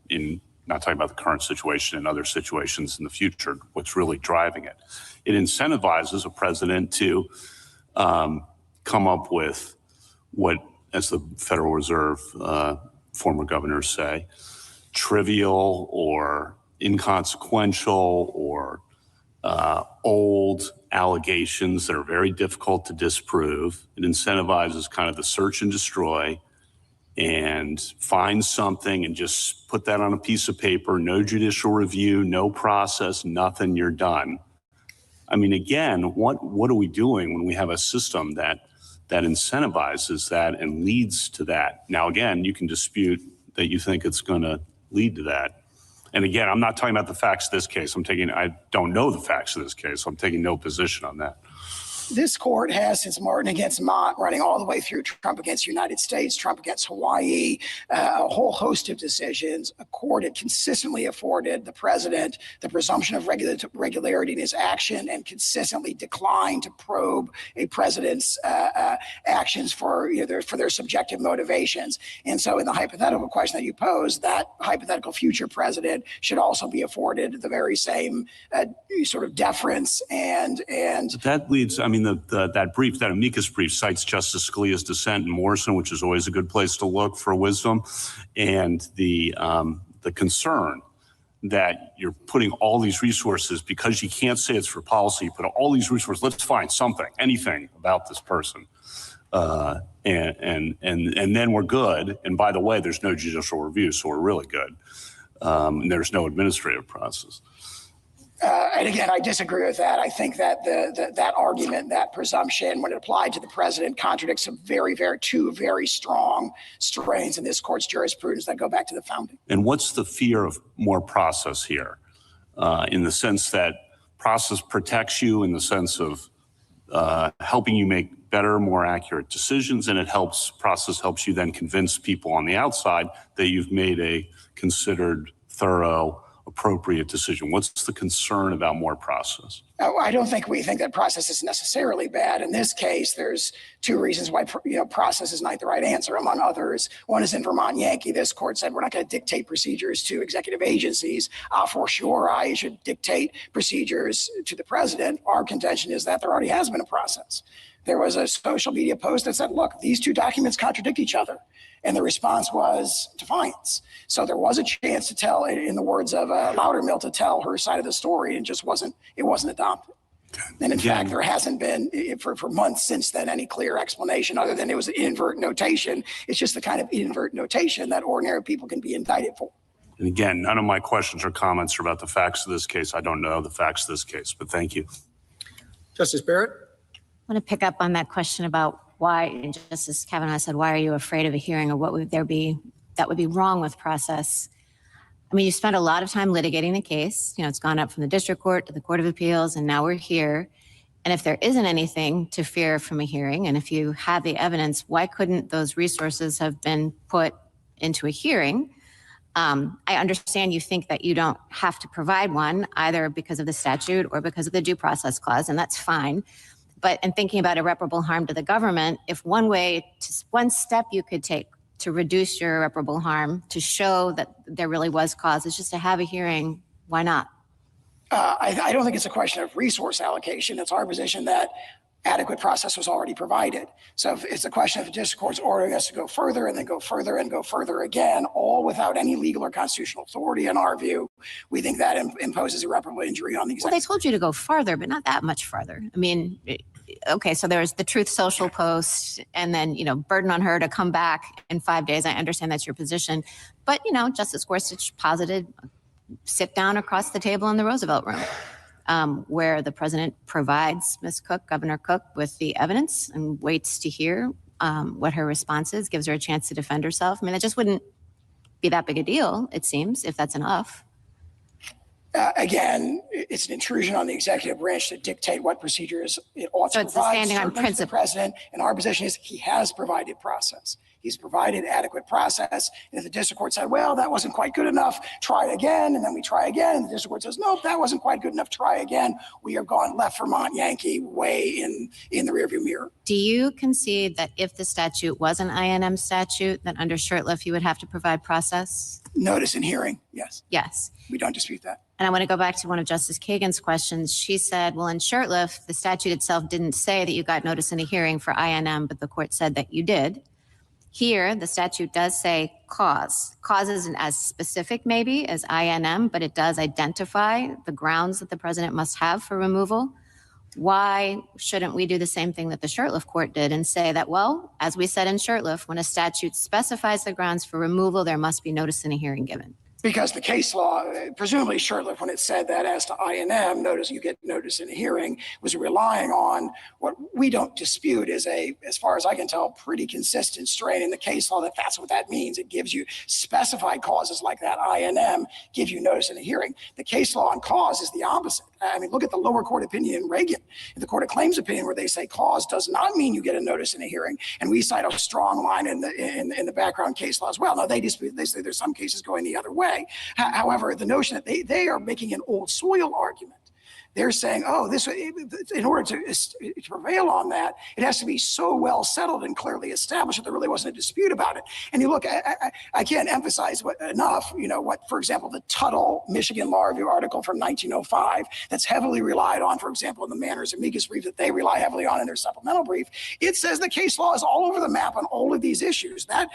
not talking about the current situation and other situations in the future, what's really driving it. It incentivizes a president to come up with what, as the Federal Reserve former governors say, trivial or inconsequential or old allegations that are very difficult to disprove. It incentivizes kind of the search and destroy and find something and just put that on a piece of paper, no judicial review, no process, nothing, you're done. I mean, again, what are we doing when we have a system that incentivizes that and leads to that? Now, again, you can dispute that you think it's going to lead to that. And again, I'm not talking about the facts of this case. I don't know the facts of this case, so I'm taking no position on that. This court has, since Martin against Mott, running all the way through Trump against United States, Trump against Hawaii, a whole host of decisions, consistently afforded the president the presumption of regularity in his action and consistently declined to probe a president's actions for their subjective motivations. And so in the hypothetical question that you posed, that hypothetical future president should also be afforded the very same sort of deference and that leads, that brief, that amicus brief cites Justice Scalia's dissent in Morrison, which is always a good place to look for wisdom, and the concern that you're putting all these resources, because you can't say it's for policy, you put all these resources, let's find something, anything about this person. And then we're good. And by the way, there's no judicial review, so we're really good. And there's no administrative process. And again, I disagree with that. I think that that argument, that presumption, when it applied to the president, contradicts some two very strong strains in this court's jurisprudence that go back to the founding. And what's the fear of more process here? In the sense that process protects you, in the sense of helping you make better, more accurate decisions, and process helps you then convince people on the outside that you've made a considered, thorough, appropriate decision. What's the concern about more process? I don't think we think that process is necessarily bad. In this case, there's two reasons why process is not the right answer, among others. One is in Vermont Yankee. This court said we're not going to dictate procedures to executive agencies. For sure, I should dictate procedures to the president. Our contention is that there already has been a process. There was a social media post that said, look, these two documents contradict each other. And the response was defiance. So there was a chance to tell, in the words of Loudermill, to tell her side of the story, and it wasn't adopted. And in fact, there hasn't been, for months since then, any clear explanation other than it was an inadvertent notation. It's just the kind of inadvertent notation that ordinary people can be indicted for. And again, none of my questions or comments are about the facts of this case. I don't know the facts of this case, but thank you. Justice Barrett? I want to pick up on that question about why, and Justice Kavanaugh said, why are you afraid of a hearing, or what would there be that would be wrong with process. I mean, you spent a lot of time litigating the case. You know, it's gone up from the district court to the Court of Appeals, and now we're here. And if there isn't anything to fear from a hearing, and if you have the evidence, why couldn't those resources have been put into a hearing? I understand you think that you don't have to provide one, either because of the statute or because of the due process clause, and that's fine. But in thinking about irreparable harm to the government, if one step you could take to reduce your irreparable harm, to show that there really was cause, is just to have a hearing, why not? I don't think it's a question of resource allocation. It's our position that adequate process was already provided. So if it's a question of the district court's ordering us to go further and then go further and go further again, all without any legal or constitutional authority in our view, we think that imposes irreparable injury on the executive. Well, they told you to go farther, but not that much farther. I mean, okay, so there's the Truth Social post, and then, you know, burden on her to come back in 5 days. I understand that's your position. But, you know, Justice Gorsuch posited sit down across the table in the Roosevelt room, where the president provides Ms. Cook, Governor Cook, with the evidence and waits to hear what her response is, gives her a chance to defend herself. I mean, that just wouldn't be that big a deal, it seems, if that's enough. Again, it's an intrusion on the executive branch to dictate what procedures it ought to provide. So it's standing on principle. The president, and our position is he has provided process. He's provided adequate process. And if the district court said, well, that wasn't quite good enough, try again, and then we try again, and the district court says, nope, that wasn't quite good enough, try again, we have gone left Vermont Yankee way in the rearview mirror. Do you concede that if the statute was an INM statute, that under Shurtleff you would have to provide process? Notice and hearing, yes. Yes. We don't dispute that. And I want to go back to one of Justice Kagan's questions. She said, well, in Shurtleff, the statute itself didn't say that you got notice and a hearing for INM, but the court said that you did. Here, the statute does say cause. Cause isn't as specific maybe as INM, but it does identify the grounds that the president must have for removal. Why shouldn't we do the same thing that the Shurtleff court did and say that, well, as we said in Shurtleff, when a statute specifies the grounds for removal, there must be notice and a hearing given? Because the case law, presumably Shurtleff, when it said that as to INM, notice you get notice in a hearing, was relying on what we don't dispute is as far as I can tell, pretty consistent strain in the case law that's what that means. It gives you specified causes like that. INM gives you notice in a hearing. The case law on cause is the opposite. I mean, look at the lower court opinion in Reagan, in the Court of Claims opinion, where they say cause does not mean you get a notice in a hearing. And we cite a strong line in the background case law as well. Now, they dispute, they say there's some cases going the other way. However, the notion that they are making an old soil argument. They're saying, oh, this, in order to prevail on that, it has to be so well settled and clearly established that there really wasn't a dispute about it. And you look, I can't emphasize enough, you know, what, for example, the Tuttle Michigan Law Review article from 1905 that's heavily relied on, for example, in the Manners amicus brief that they rely heavily on in their supplemental brief. It says the case law is all over the map on all of these issues. That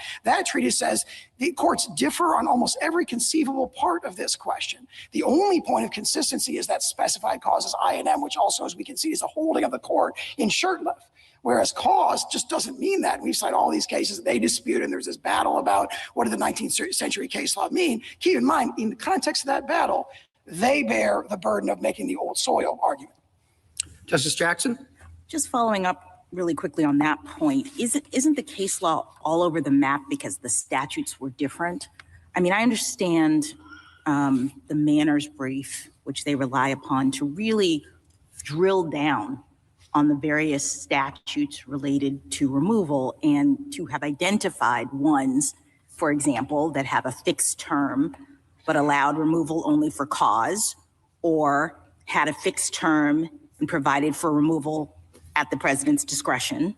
treatise says the courts differ on almost every conceivable part of this question. The only point of consistency is that specified causes INM, which also, as we can see, is a holding of the court in Shurtleff. Whereas cause just doesn't mean that. We cite all these cases, they dispute, and there's this battle about what did the 19th century case law mean. Keep in mind, in the context of that battle, they bear the burden of making the old soil argument. Justice Jackson? Just following up really quickly on that point, isn't the case law all over the map because the statutes were different? I mean, I understand the Manners brief, which they rely upon to really drill down on the various statutes related to removal and to have identified ones, for example, that have a fixed term but allowed removal only for cause, or had a fixed term and provided for removal at the president's discretion,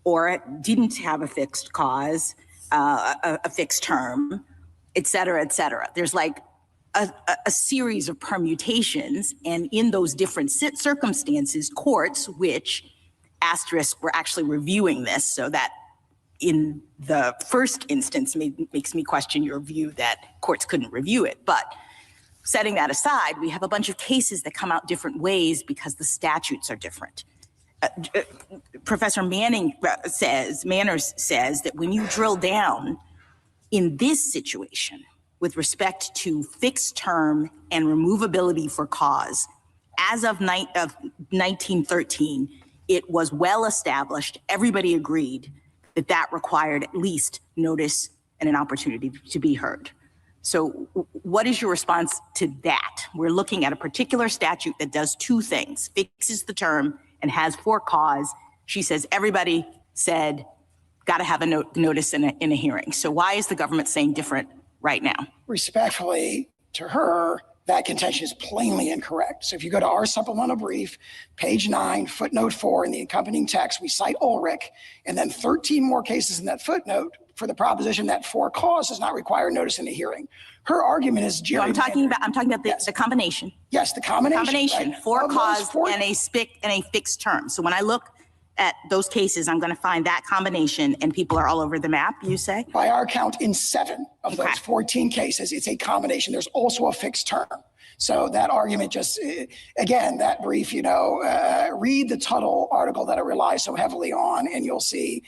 or didn't have a fixed cause, a fixed term, et cetera, et cetera. There's like a series of permutations, and in those different circumstances, courts, which asterisk were actually reviewing this, so that in the first instance makes me question your view that courts couldn't review it. But setting that aside, we have a bunch of cases that come out different ways because the statutes are different. Professor Manners says that when you drill down in this situation, with respect to fixed term and removability for cause, as of 1913, it was well established, everybody agreed that that required at least notice and an opportunity to be heard. So what is your response to that? We're looking at a particular statute that does two things, fixes the term and has for cause. She says everybody said, got to have a notice in a hearing. So why is the government saying different right now? Respectfully to her, that contention is plainly incorrect. So if you go to our supplemental brief, page 9, footnote 4 in the accompanying text, we cite Ulrich, and then 13 more cases in that footnote for the proposition that for cause does not require notice in a hearing. Her argument is no, I'm talking about the combination. Yes, the combination. Right? For cause and a fixed term. So when I look at those cases, I'm going to find that combination, and people are all over the map, you say? By our count, in 7 of those 14 cases, it's a combination. There's also a fixed term. So that argument just, again, that brief, read the Tuttle article that it relies so heavily on, and you'll see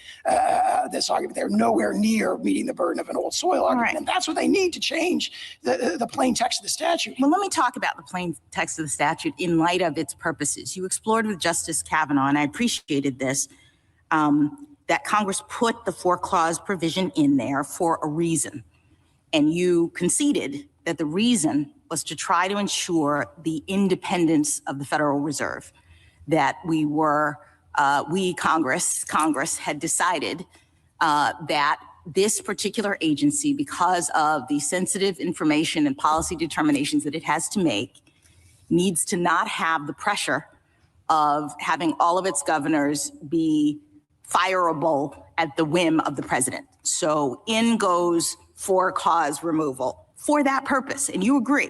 this argument. They're nowhere near meeting the burden of an old soil argument. Right. And that's what they need to change the plain text of the statute. Well, let me talk about the plain text of the statute in light of its purposes. You explored with Justice Kavanaugh, and I appreciated this, that Congress put the for-clause provision in there for a reason. And you conceded that the reason was to try to ensure the independence of the Federal Reserve, that Congress had decided that this particular agency, because of the sensitive information and policy determinations that it has to make, needs to not have the pressure of having all of its governors be fireable at the whim of the president. So in goes for cause removal for that purpose, and you agree.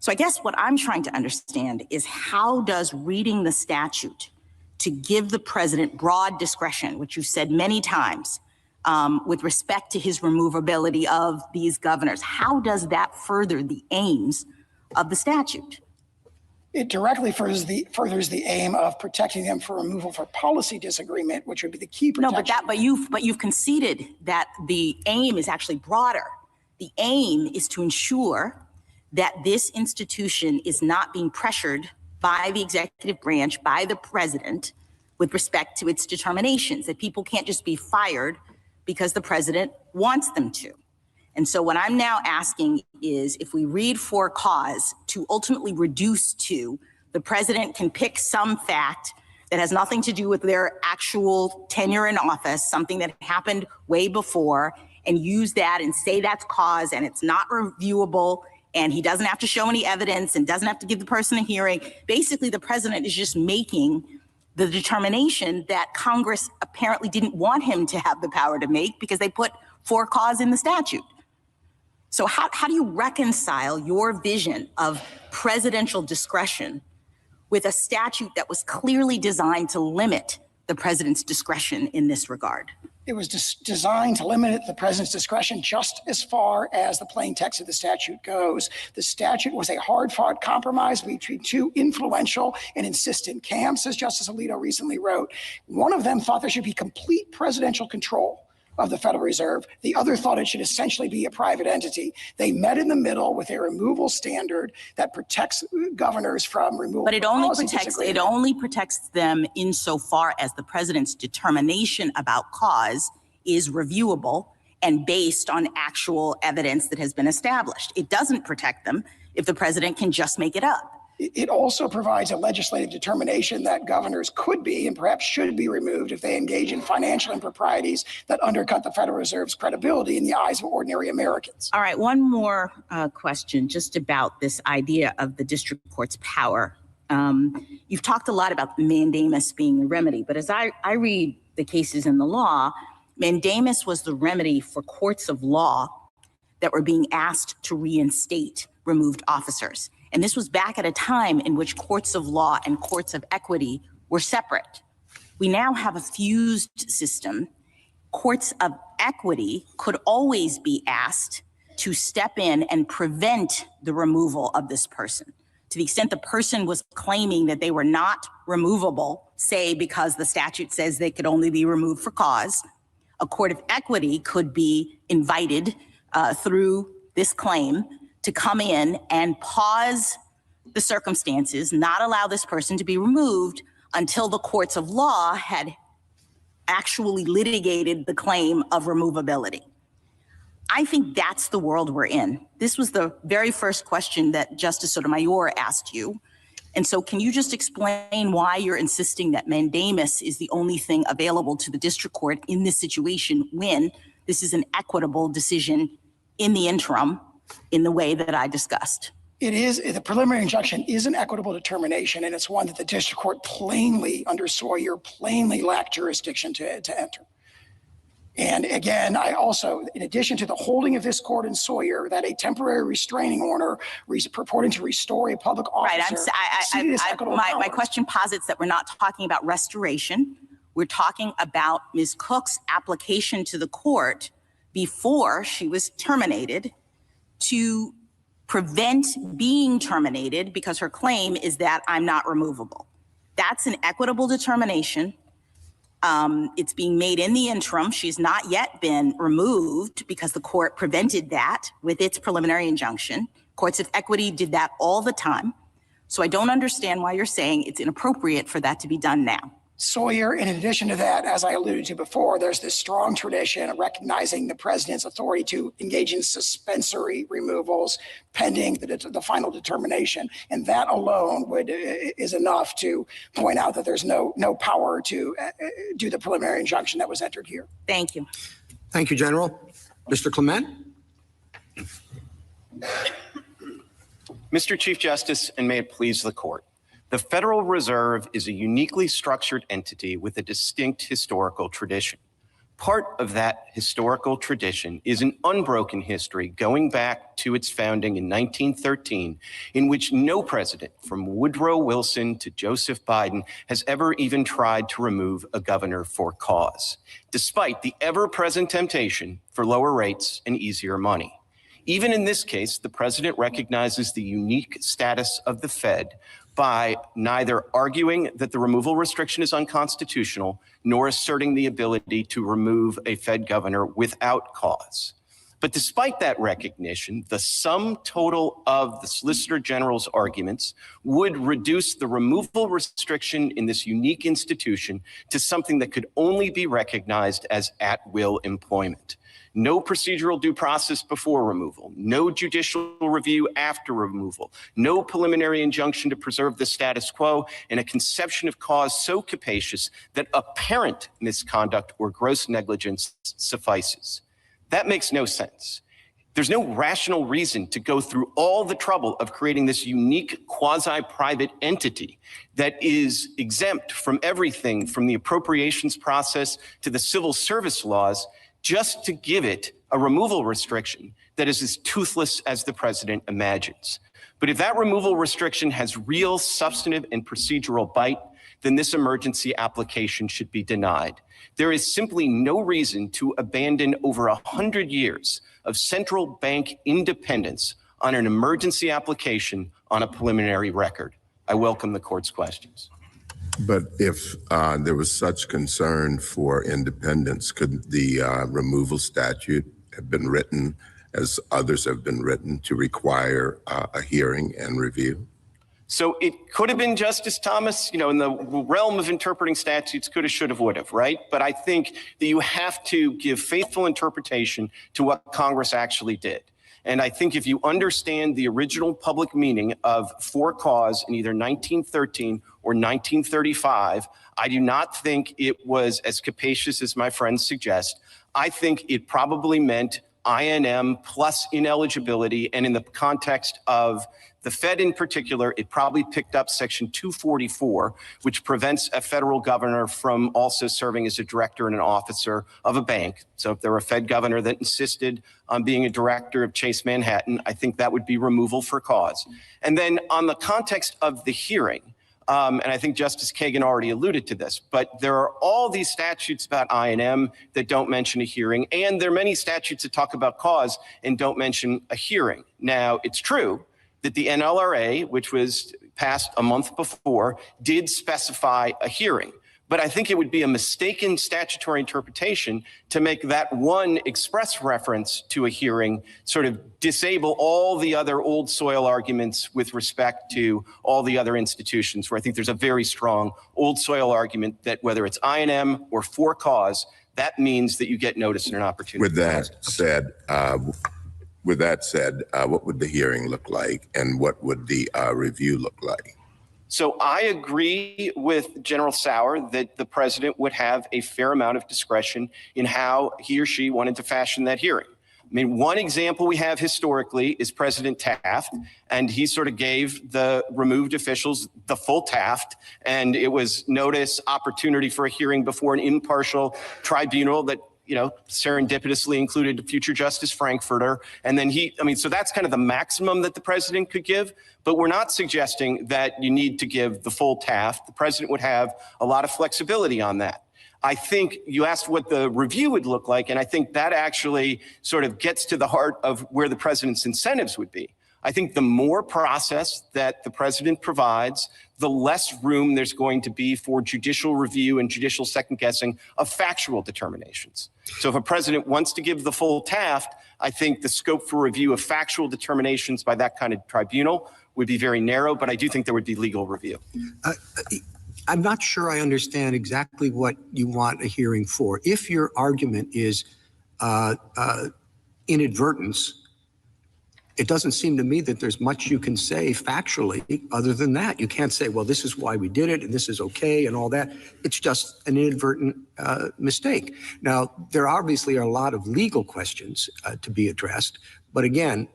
So I guess what I'm trying to understand is how does reading the statute to give the president broad discretion, which you've said many times, with respect to his removability of these governors, how does that further the aims of the statute? It directly furthers the aim of protecting them for removal for policy disagreement, which would be the key protection. No, but you've conceded that the aim is actually broader. The aim is to ensure that this institution is not being pressured by the executive branch, by the president, with respect to its determinations, that people can't just be fired because the president wants them to. And so what I'm now asking is, if we read for cause to ultimately reduce to the president can pick some fact that has nothing to do with their actual tenure in office, something that happened way before, and use that and say that's cause and it's not reviewable, and he doesn't have to show any evidence and doesn't have to give the person a hearing. Basically, the president is just making the determination that Congress apparently didn't want him to have the power to make because they put for cause in the statute. So how do you reconcile your vision of presidential discretion with a statute that was clearly designed to limit the president's discretion in this regard? It was designed to limit the president's discretion just as far as the plain text of the statute goes. The statute was a hard-fought compromise between two influential and insistent camps, as Justice Alito recently wrote. One of them thought there should be complete presidential control of the Federal Reserve. The other thought it should essentially be a private entity. They met in the middle with a removal standard that protects governors from removal. But it only protects them insofar as the president's determination about cause is reviewable and based on actual evidence that has been established. It doesn't protect them if the president can just make it up. It also provides a legislative determination that governors could be and perhaps should be removed if they engage in financial improprieties that undercut the Federal Reserve's credibility in the eyes of ordinary Americans. All right, one more question just about this idea of the district court's power. You've talked a lot about mandamus being the remedy, but as I read the cases in the law, mandamus was the remedy for courts of law that were being asked to reinstate removed officers. And this was back at a time in which courts of law and courts of equity were separate. We now have a fused system. Courts of equity could always be asked to step in and prevent the removal of this person. To the extent the person was claiming that they were not removable, say because the statute says they could only be removed for cause, a court of equity could be invited through this claim to come in and pause the circumstances, not allow this person to be removed until the courts of law had actually litigated the claim of removability. I think that's the world we're in. This was the very first question that Justice Sotomayor asked you. And so can you just explain why you're insisting that mandamus is the only thing available to the district court in this situation when this is an equitable decision in the interim in the way that I discussed? It is, the preliminary injunction is an equitable determination, and it's one that the district court plainly, under Sawyer, plainly lacked jurisdiction to enter. And again, I also, in addition to the holding of this court in Sawyer, that a temporary restraining order purporting to restore a public officer. Right, my question posits that we're not talking about restoration. We're talking about Ms. Cook's application to the court before she was terminated to prevent being terminated because her claim is that I'm not removable. That's an equitable determination. It's being made in the interim. She's not yet been removed because the court prevented that with its preliminary injunction. Courts of equity did that all the time. So I don't understand why you're saying it's inappropriate for that to be done now. Sawyer, in addition to that, as I alluded to before, there's this strong tradition of recognizing the president's authority to engage in suspensory removals pending the final determination. And that alone is enough to point out that there's no power to do the preliminary injunction that was entered here. Thank you. Thank you, General. Mr. Clement? Mr. Chief Justice, and may it please the court. The Federal Reserve is a uniquely structured entity with a distinct historical tradition. Part of that historical tradition is an unbroken history going back to its founding in 1913, in which no president, from Woodrow Wilson to Joseph Biden, has ever even tried to remove a governor for cause, despite the ever-present temptation for lower rates and easier money. Even in this case, the president recognizes the unique status of the Fed by neither arguing that the removal restriction is unconstitutional, nor asserting the ability to remove a Fed governor without cause. But despite that recognition, the sum total of the Solicitor General's arguments would reduce the removal restriction in this unique institution to something that could only be recognized as at-will employment. No procedural due process before removal, no judicial review after removal, no preliminary injunction to preserve the status quo, and a conception of cause so capacious that apparent misconduct or gross negligence suffices. That makes no sense. There's no rational reason to go through all the trouble of creating this unique quasi-private entity that is exempt from everything from the appropriations process to the civil service laws just to give it a removal restriction that is as toothless as the president imagines. But if that removal restriction has real substantive and procedural bite, then this emergency application should be denied. There is simply no reason to abandon over 100 years of central bank independence on an emergency application on a preliminary record. I welcome the court's questions. But if there was such concern for independence, could the removal statute have been written, as others have been written, to require a hearing and review? So it could have been, Justice Thomas, in the realm of interpreting statutes, coulda, shoulda, woulda, right? But I think that you have to give faithful interpretation to what Congress actually did. And I think if you understand the original public meaning of for cause in either 1913 or 1935, I do not think it was as capacious as my friends suggest. I think it probably meant INM plus ineligibility. And in the context of the Fed in particular, it probably picked up Section 244, which prevents a federal governor from also serving as a director and an officer of a bank. So if there were a Fed governor that insisted on being a director of Chase Manhattan, I think that would be removal for cause. And then on the context of the hearing, and I think Justice Kagan already alluded to this, but there are all these statutes about INM that don't mention a hearing, and there are many statutes that talk about cause and don't mention a hearing. Now, it's true that the NLRA, which was passed a month before, did specify a hearing. But I think it would be a mistaken statutory interpretation to make that one express reference to a hearing sort of disable all the other old soil arguments with respect to all the other institutions, where I think there's a very strong old soil argument that whether it's INM or for cause, that means that you get notice and an opportunity. With that said, what would the hearing look like, and what would the review look like? So I agree with General Sauer that the president would have a fair amount of discretion in how he or she wanted to fashion that hearing. I mean, one example we have historically is President Taft, and he sort of gave the removed officials the full Taft, and it was notice, opportunity for a hearing before an impartial tribunal that, you know, serendipitously included future Justice Frankfurter. And then so that's kind of the maximum that the president could give, but we're not suggesting that you need to give the full Taft. The president would have a lot of flexibility on that. I think you asked what the review would look like, and I think that actually sort of gets to the heart of where the president's incentives would be. I think the more process that the president provides, the less room there's going to be for judicial review and judicial second guessing of factual determinations. So if a president wants to give the full Taft, I think the scope for review of factual determinations by that kind of tribunal would be very narrow, but I do think there would be legal review. I'm not sure I understand exactly what you want a hearing for. If your argument is inadvertence, it doesn't seem to me that there's much you can say factually other than that. You can't say, well, this is why we did it and this is okay and all that. It's just an inadvertent mistake. Now, there obviously are a lot of legal questions to be addressed, but again,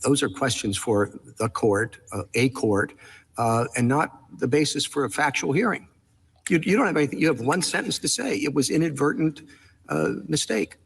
those are questions for the court, a court, and not the basis for a factual hearing. You don't have anything. You have one sentence to say. It was inadvertent mistake.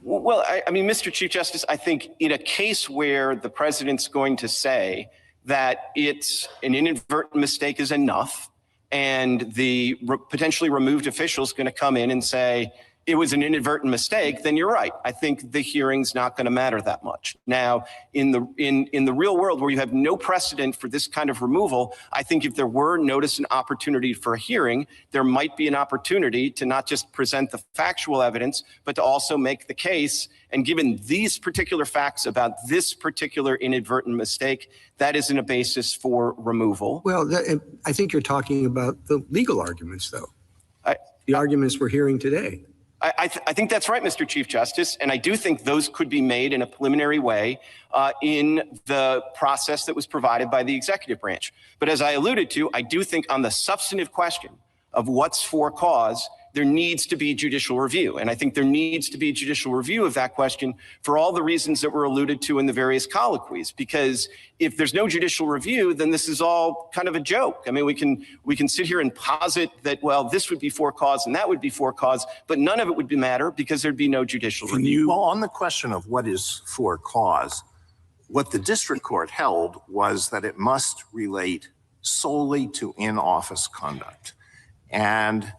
Well, I mean, Mr. Chief Justice, I think in a case where the president's going to say that it's an inadvertent mistake is enough, and the potentially removed official is going to come in and say it was an inadvertent mistake, then you're right. I think the hearing's not going to matter that much. Now, in the real world where you have no precedent for this kind of removal, I think if there were notice and opportunity for a hearing, there might be an opportunity to not just present the factual evidence, but to also make the case. And given these particular facts about this particular inadvertent mistake, that isn't a basis for removal. Well, I think you're talking about the legal arguments, though. The arguments we're hearing today. I think that's right, Mr. Chief Justice, and I do think those could be made in a preliminary way in the process that was provided by the executive branch. But as I alluded to, I do think on the substantive question of what's for cause, there needs to be judicial review. And I think there needs to be judicial review of that question for all the reasons that were alluded to in the various colloquies. Because if there's no judicial review, then this is all kind of a joke. I mean, we can sit here and posit that, well, this would be for cause and that would be for cause, but none of it would matter because there'd be no judicial review. Well, on the question of what is for cause, what the district court held was that it must relate solely to in-office conduct. And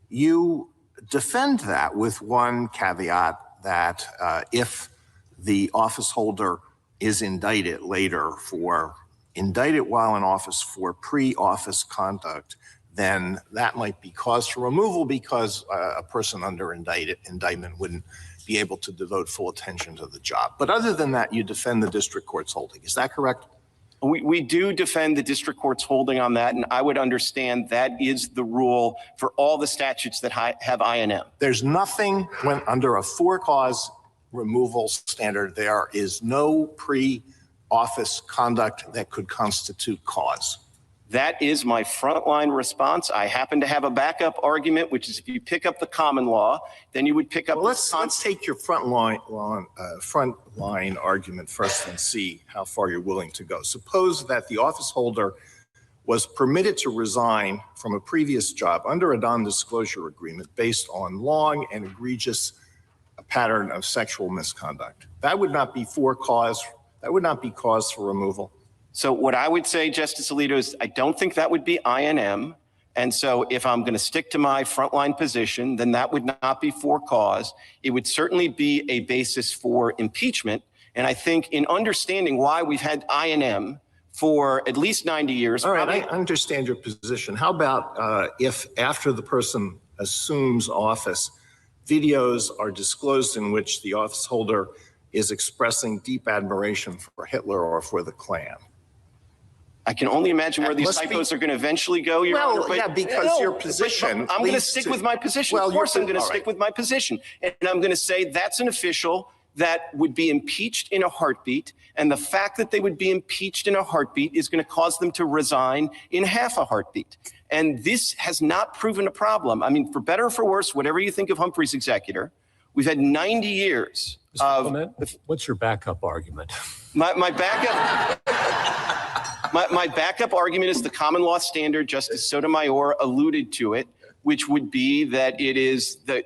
you defend that with one caveat that if the office holder is indicted later indicted while in office for pre-office conduct, then that might be cause for removal because a person under indictment wouldn't be able to devote full attention to the job. But other than that, you defend the district court's holding. Is that correct? We do defend the district court's holding on that, and I would understand that is the rule for all the statutes that have INM. There's nothing when under a for-cause removal standard, there is no pre-office conduct that could constitute cause. That is my frontline response. I happen to have a backup argument, which is if you pick up the common law, then you would pick up. Well, let's take your frontline argument first and see how far you're willing to go. Suppose that the office holder was permitted to resign from a previous job under a non-disclosure agreement based on long and egregious pattern of sexual misconduct. That would not be for cause. That would not be cause for removal. So what I would say, Justice Alito, is I don't think that would be INM. And so if I'm going to stick to my frontline position, then that would not be for cause. It would certainly be a basis for impeachment. And I think in understanding why we've had INM for at least 90 years. All right, I understand your position. How about if after the person assumes office, videos are disclosed in which the office holder is expressing deep admiration for Hitler or for the Klan? I can only imagine where That these must be- typos are going to eventually go, Your Honor. Well, but- yeah, because No, your but position I'm going to leads stick to- with my position. Well, Of course, I'm going to all stick right. with my position. And I'm going to say that's an official that would be impeached in a heartbeat. And the fact that they would be impeached in a heartbeat is going to cause them to resign in half a heartbeat. And this has not proven a problem. I mean, for better or for worse, whatever you think of Humphrey's executor, we've had 90 years Mr. of... Clement, what's your backup argument? My backup... My backup argument is the common law standard. Justice Sotomayor alluded to it, which would be that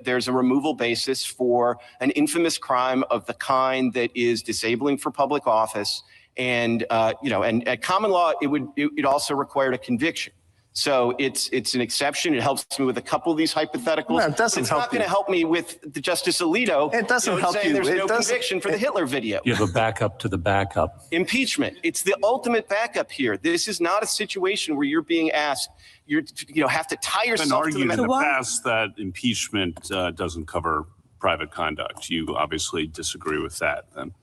there's a removal basis for an infamous crime of the kind that is disabling for public office. And, and at common law, it also required a conviction. So it's an exception. It helps me with a couple of these hypotheticals. No, it doesn't it's help not going to you. help me with the Justice Alito. It doesn't help saying you. There's It no doesn't- conviction for the Hitler video. You have a backup to the backup. Impeachment. It's the ultimate backup here. This is not a situation where you're being asked, have to tie It's been yourself to argued the in the past that impeachment doesn't cover private conduct. You obviously disagree with that then.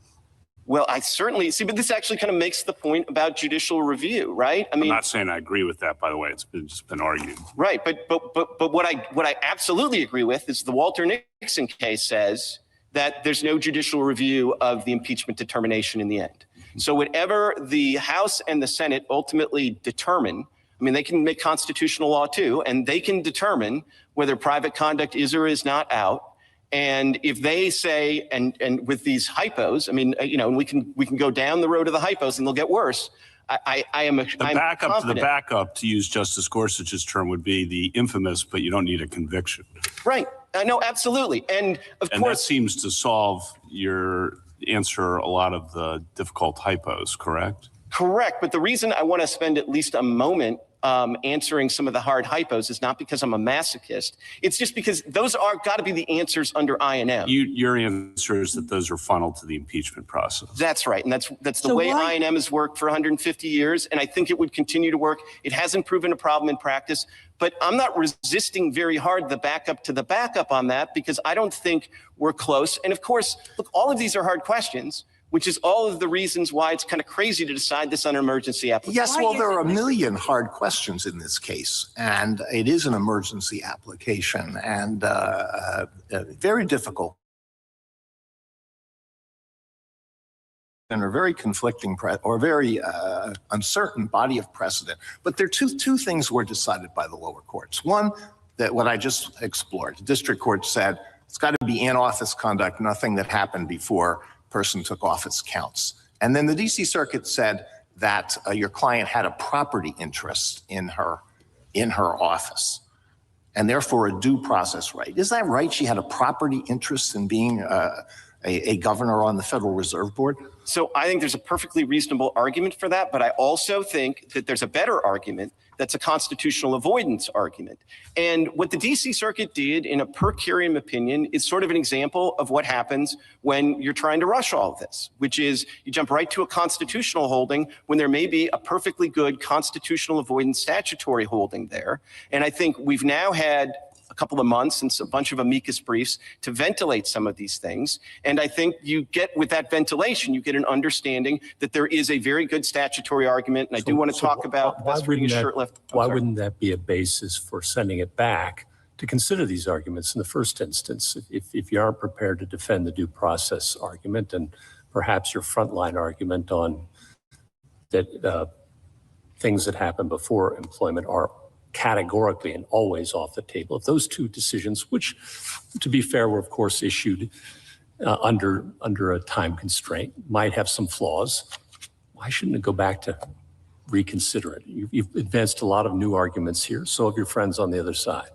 Well, I certainly see, but this actually kind of makes the point about judicial review, right? I mean, I'm not saying I agree with that, by the way. It's just been argued. right, but what I absolutely agree with is the Walter Nixon case says that there's no judicial review of the impeachment determination in the end. So whatever the House and the Senate ultimately determine, I mean, they can make constitutional law too, and they can determine whether private conduct is or is not out. And if they say, and with these hypos, I mean, and we can go down the road of the hypos and they'll get worse. I'm backup to the confident. backup, to use Justice Gorsuch's term, would be the infamous, but you don't need a conviction. Right. No, absolutely. And of And course, that seems to answer a lot of the difficult hypos, correct? correct. But the reason I want to spend at least a moment answering some of the hard hypos is not because I'm a masochist. It's just because those are got to be the answers under I&M. Your answer is that those are funneled to the impeachment process. That's right. And that's the way I&M has worked for 150 years. And I think it would continue to work. It hasn't proven a problem in practice. But I'm not resisting very hard the backup to the backup on that because I don't think we're close. And of course, look, all of these are hard questions, which is all of the reasons why it's kind of crazy to decide this on an emergency application. Yes, well, there are a million hard questions in this case, and it is an emergency application and very difficult. And a very conflicting very uncertain body of precedent. But there are two things were decided by the lower courts. One, that what I just explored, the district court said it's got to be in-office conduct, nothing that happened before person took office counts. And then the DC Circuit said that your client had a property interest in her office, and therefore a due process right. Is that right? She had a property interest in being a governor on the Federal Reserve Board? So I think there's a perfectly reasonable argument for that, but I also think that there's a better argument that's a constitutional avoidance argument. And what the DC Circuit did in a per curiam opinion is sort of an example of what happens when you're trying to rush all of this, which is you jump right to a constitutional holding when there may be a perfectly good constitutional avoidance statutory holding there. And I think we've now had a couple of months and a bunch of amicus briefs to ventilate some of these things. And I think you get, with that ventilation, you get an understanding that there is a very good statutory argument. And I do want to talk about best reading a shirt left. Why wouldn't that be a basis for sending it back to consider these arguments in the first instance? If you aren't prepared to defend the due process argument and perhaps your frontline argument on that things that happen before employment are categorically and always off the table. If those two decisions, which to be fair were of course issued under a time constraint, might have some flaws, why shouldn't it go back to reconsider it? You've advanced a lot of new arguments here, so have your friends on the other side.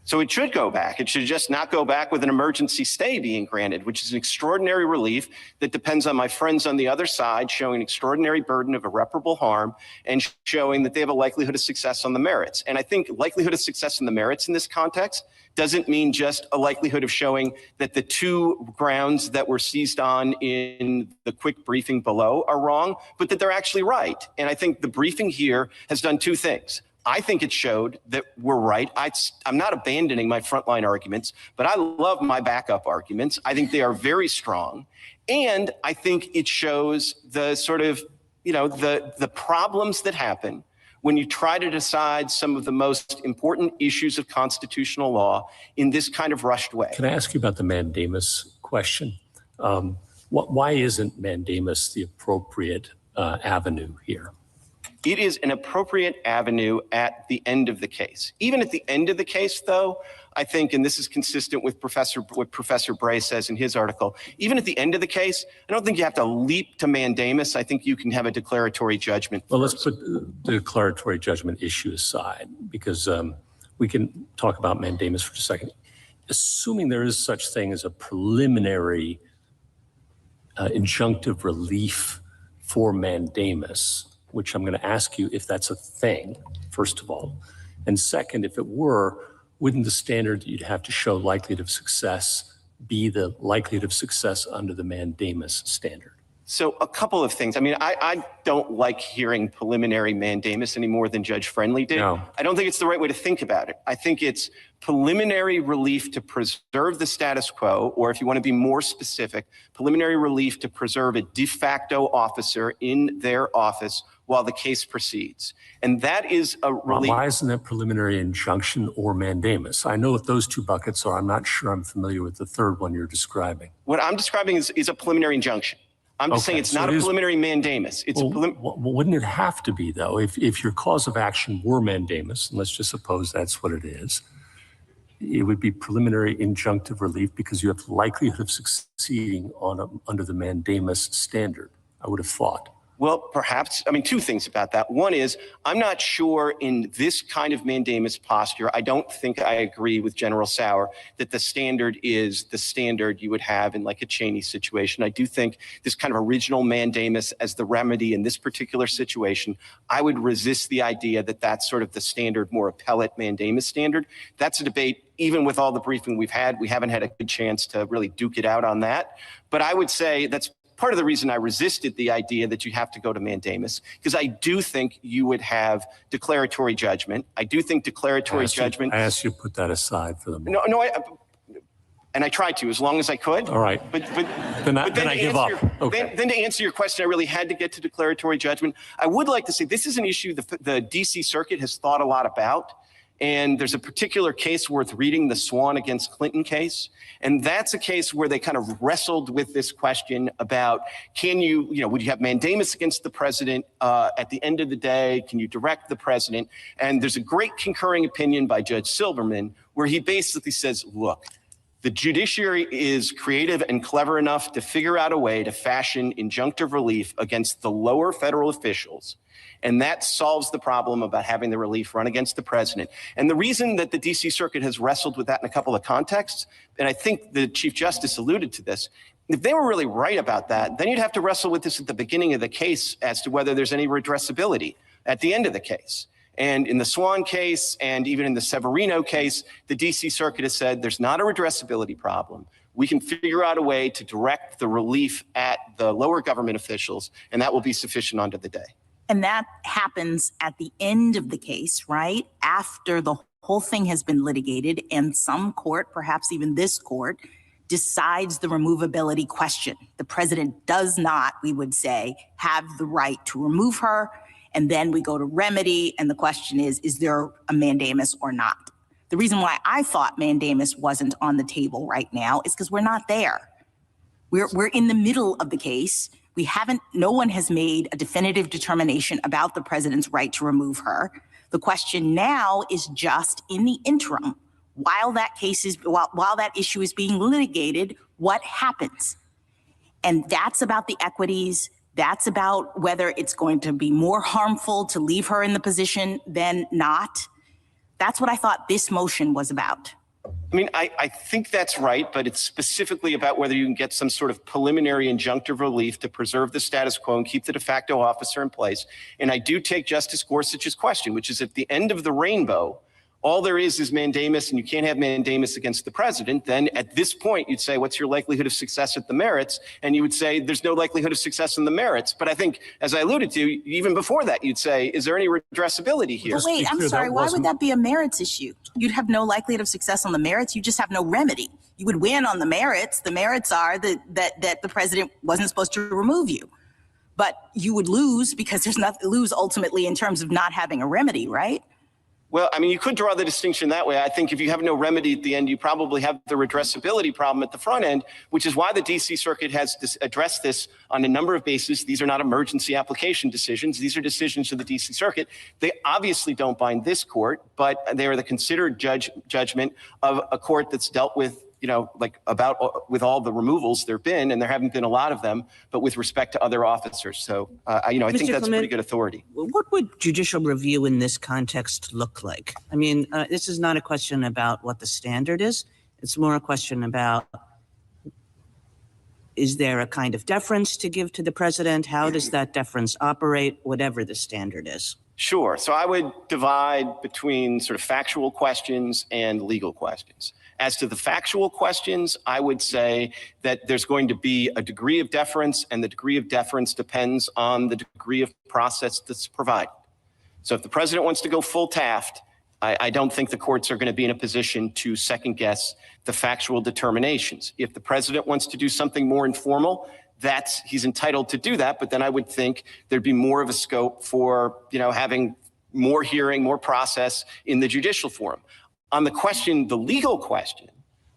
So it should go back. It should just not go back with an emergency stay being granted, which is an extraordinary relief that depends on my friends on the other side showing an extraordinary burden of irreparable harm and showing that they have a likelihood of success on the merits. And I think likelihood of success on the merits in this context doesn't mean just a likelihood of showing that the two grounds that were seized on in the quick briefing below are wrong, but that they're actually right. And I think the briefing here has done two things. I think it showed that we're right. I'm not abandoning my frontline arguments, but I love my backup arguments. I think they are very strong. And I think it shows the sort of the problems that happen when you try to decide some of the most important issues of constitutional law in this kind of rushed way. Can I ask you about the mandamus question? Why isn't mandamus the appropriate avenue here? It is an appropriate avenue at the end of the case. Even at the end of the case, though, I think, and this is consistent with what Professor Bray says in his article, even at the end of the case, I don't think you have to leap to mandamus. I think you can have a declaratory judgment. Well, let's put the declaratory judgment issue aside, because we can talk about mandamus for a second. Assuming there is such thing as a preliminary injunctive relief for mandamus, which I'm going to ask you if that's a thing, first of all. And second, if it were, wouldn't the standard that you'd have to show likelihood of success be the likelihood of success under the mandamus standard? So a couple of things. I mean, I don't like hearing preliminary mandamus any more than Judge Friendly did. No. I don't think it's the right way to think about it. I think it's preliminary relief to preserve the status quo, or if you want to be more specific, preliminary relief to preserve a de facto officer in their office while the case proceeds. And that is a relief. Why isn't that preliminary injunction or mandamus? I know what those two buckets are. I'm not sure I'm familiar with the third one you're describing. What I'm describing is a preliminary injunction. I'm just saying it's not a preliminary mandamus. It's wouldn't it have to be, though, if your cause of action were mandamus, and let's just suppose that's what it is, it would be preliminary injunctive relief because you have likelihood of succeeding under the mandamus standard, I would have thought. Well, perhaps. I mean, two things about that. One is, I'm not sure in this kind of mandamus posture, I don't think I agree with General Sauer that the standard is the standard you would have in like a Cheney situation. I do think this kind of original mandamus as the remedy in this particular situation, I would resist the idea that that's sort of the standard, more appellate mandamus standard. That's a debate. Even with all the briefing we've had, we haven't had a good chance to really duke it out on that. But I would say that's part of the reason I resisted the idea that you have to go to mandamus, because I do think you would have declaratory judgment. I do think declaratory judgment. I asked you to put that aside for the moment. No, and I tried to as long as I could. All right. But then I give up. Okay. Then to answer your question, I really had to get to declaratory judgment. I would like to say this is an issue the DC Circuit has thought a lot about. And there's a particular case worth reading, the Swan against Clinton case. And that's a case where they kind of wrestled with this question about, would you have mandamus against the president at the end of the day? Can you direct the president? And there's a great concurring opinion by Judge Silverman where he basically says, look, the judiciary is creative and clever enough to figure out a way to fashion injunctive relief against the lower federal officials. And that solves the problem about having the relief run against the president. And the reason that the DC Circuit has wrestled with that in a couple of contexts, and I think the Chief Justice alluded to this, if they were really right about that, then you'd have to wrestle with this at the beginning of the case as to whether there's any redressability at the end of the case. And in the Swan case and even in the Severino case, the DC Circuit has said there's not a redressability problem. We can figure out a way to direct the relief at the lower government officials, and that will be sufficient unto the day. And that happens at the end of the case, right? After the whole thing has been litigated and some court, perhaps even this court, decides the removability question. The president does not, we would say, have the right to remove her. And then we go to remedy. And the question is there a mandamus or not? The reason why I thought mandamus wasn't on the table right now is because we're not there. We're in the middle of the case. No one has made a definitive determination about the president's right to remove her. The question now is just in the interim, while that issue is being litigated, what happens? And that's about the equities. That's about whether it's going to be more harmful to leave her in the position than not. That's what I thought this motion was about. I mean, I think that's right, but it's specifically about whether you can get some sort of preliminary injunctive relief to preserve the status quo and keep the de facto officer in place. And I do take Justice Gorsuch's question, which is at the end of the rainbow, all there is mandamus, and you can't have mandamus against the president, then at this point, you'd say, what's your likelihood of success at the merits? And you would say, there's no likelihood of success in the merits. But I think, as I alluded to, even before that, you'd say, is there any redressability here? But wait, I'm sorry, why would that be a merits issue? You'd have no likelihood of success on the merits. You just have no remedy. You would win on the merits. The merits are that the president wasn't supposed to remove you. but you would lose because there's nothing to lose ultimately in terms of not having a remedy, right? Well, I mean, you could draw the distinction that way. I think if you have no remedy at the end, you probably have the redressability problem at the front end, which is why the D.C. Circuit has addressed this on a number of bases. These are not emergency application decisions. These are decisions of the D.C. Circuit. They obviously don't bind this court, but they are the considered judgment of a court that's dealt with, with all the removals there have been, and there haven't been a lot of them, but with respect to other officers. So, I think that's pretty good authority. What would judicial review in this context look like? I mean, this is not a question about what the standard is. It's more a question about, is there a kind of deference to give to the president? How does that deference operate, whatever the standard is? Sure. So I would divide between sort of factual questions and legal questions. As to the factual questions, I would say that there's going to be a degree of deference, and the degree of deference depends on the degree of process that's provided. So if the president wants to go full Taft, I don't think the courts are going to be in a position to second guess the factual determinations. If the president wants to do something more informal, he's entitled to do that, but then I would think there'd be more of a scope for, having more hearing, more process in the judicial forum. On the question, the legal question,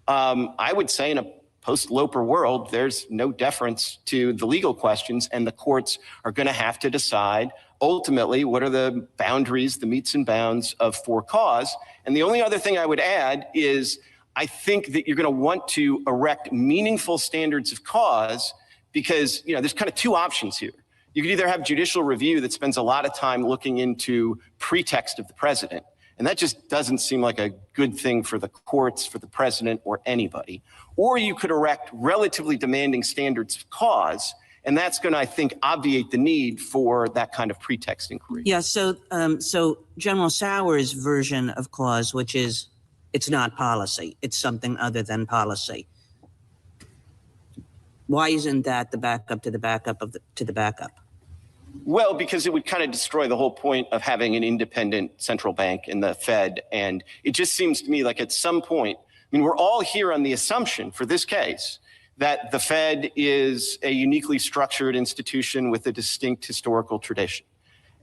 I would say in a post-Loper world, there's no deference to the legal questions, and the courts are going to have to decide ultimately what are the boundaries, the metes and bounds of for cause. And the only other thing I would add is I think that you're going to want to erect meaningful standards of cause because, there's kind of two options here. You could either have judicial review that spends a lot of time looking into pretext of the president, and that just doesn't seem like a good thing for the courts, for the president, or anybody. Or you could erect relatively demanding standards of cause, and that's going to, I think, obviate the need for that kind of pretext inquiry. Yeah, so General Sauer's version of cause, which is it's not policy, it's something other than policy. Why isn't that the backup to the backup to the backup? Well, because it would kind of destroy the whole point of having an independent central bank in the Fed. And it just seems to me like at some point, we're all here on the assumption for this case that the Fed is a uniquely structured institution with a distinct historical tradition.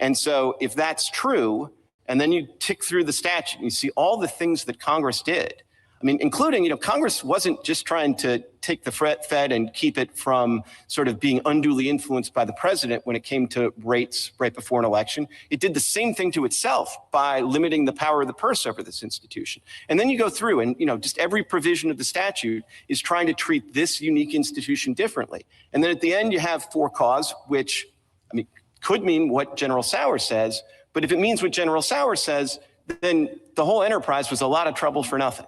And so if that's true, and then you tick through the statute and you see all the things that Congress did, including, Congress wasn't just trying to take the Fed and keep it from sort of being unduly influenced by the president when it came to rates right before an election. It did the same thing to itself by limiting the power of the purse over this institution. And then you go through and, just every provision of the statute is trying to treat this unique institution differently. And then at the end, you have for cause, which, could mean what General Sauer says. But if it means what General Sauer says, then the whole enterprise was a lot of trouble for nothing.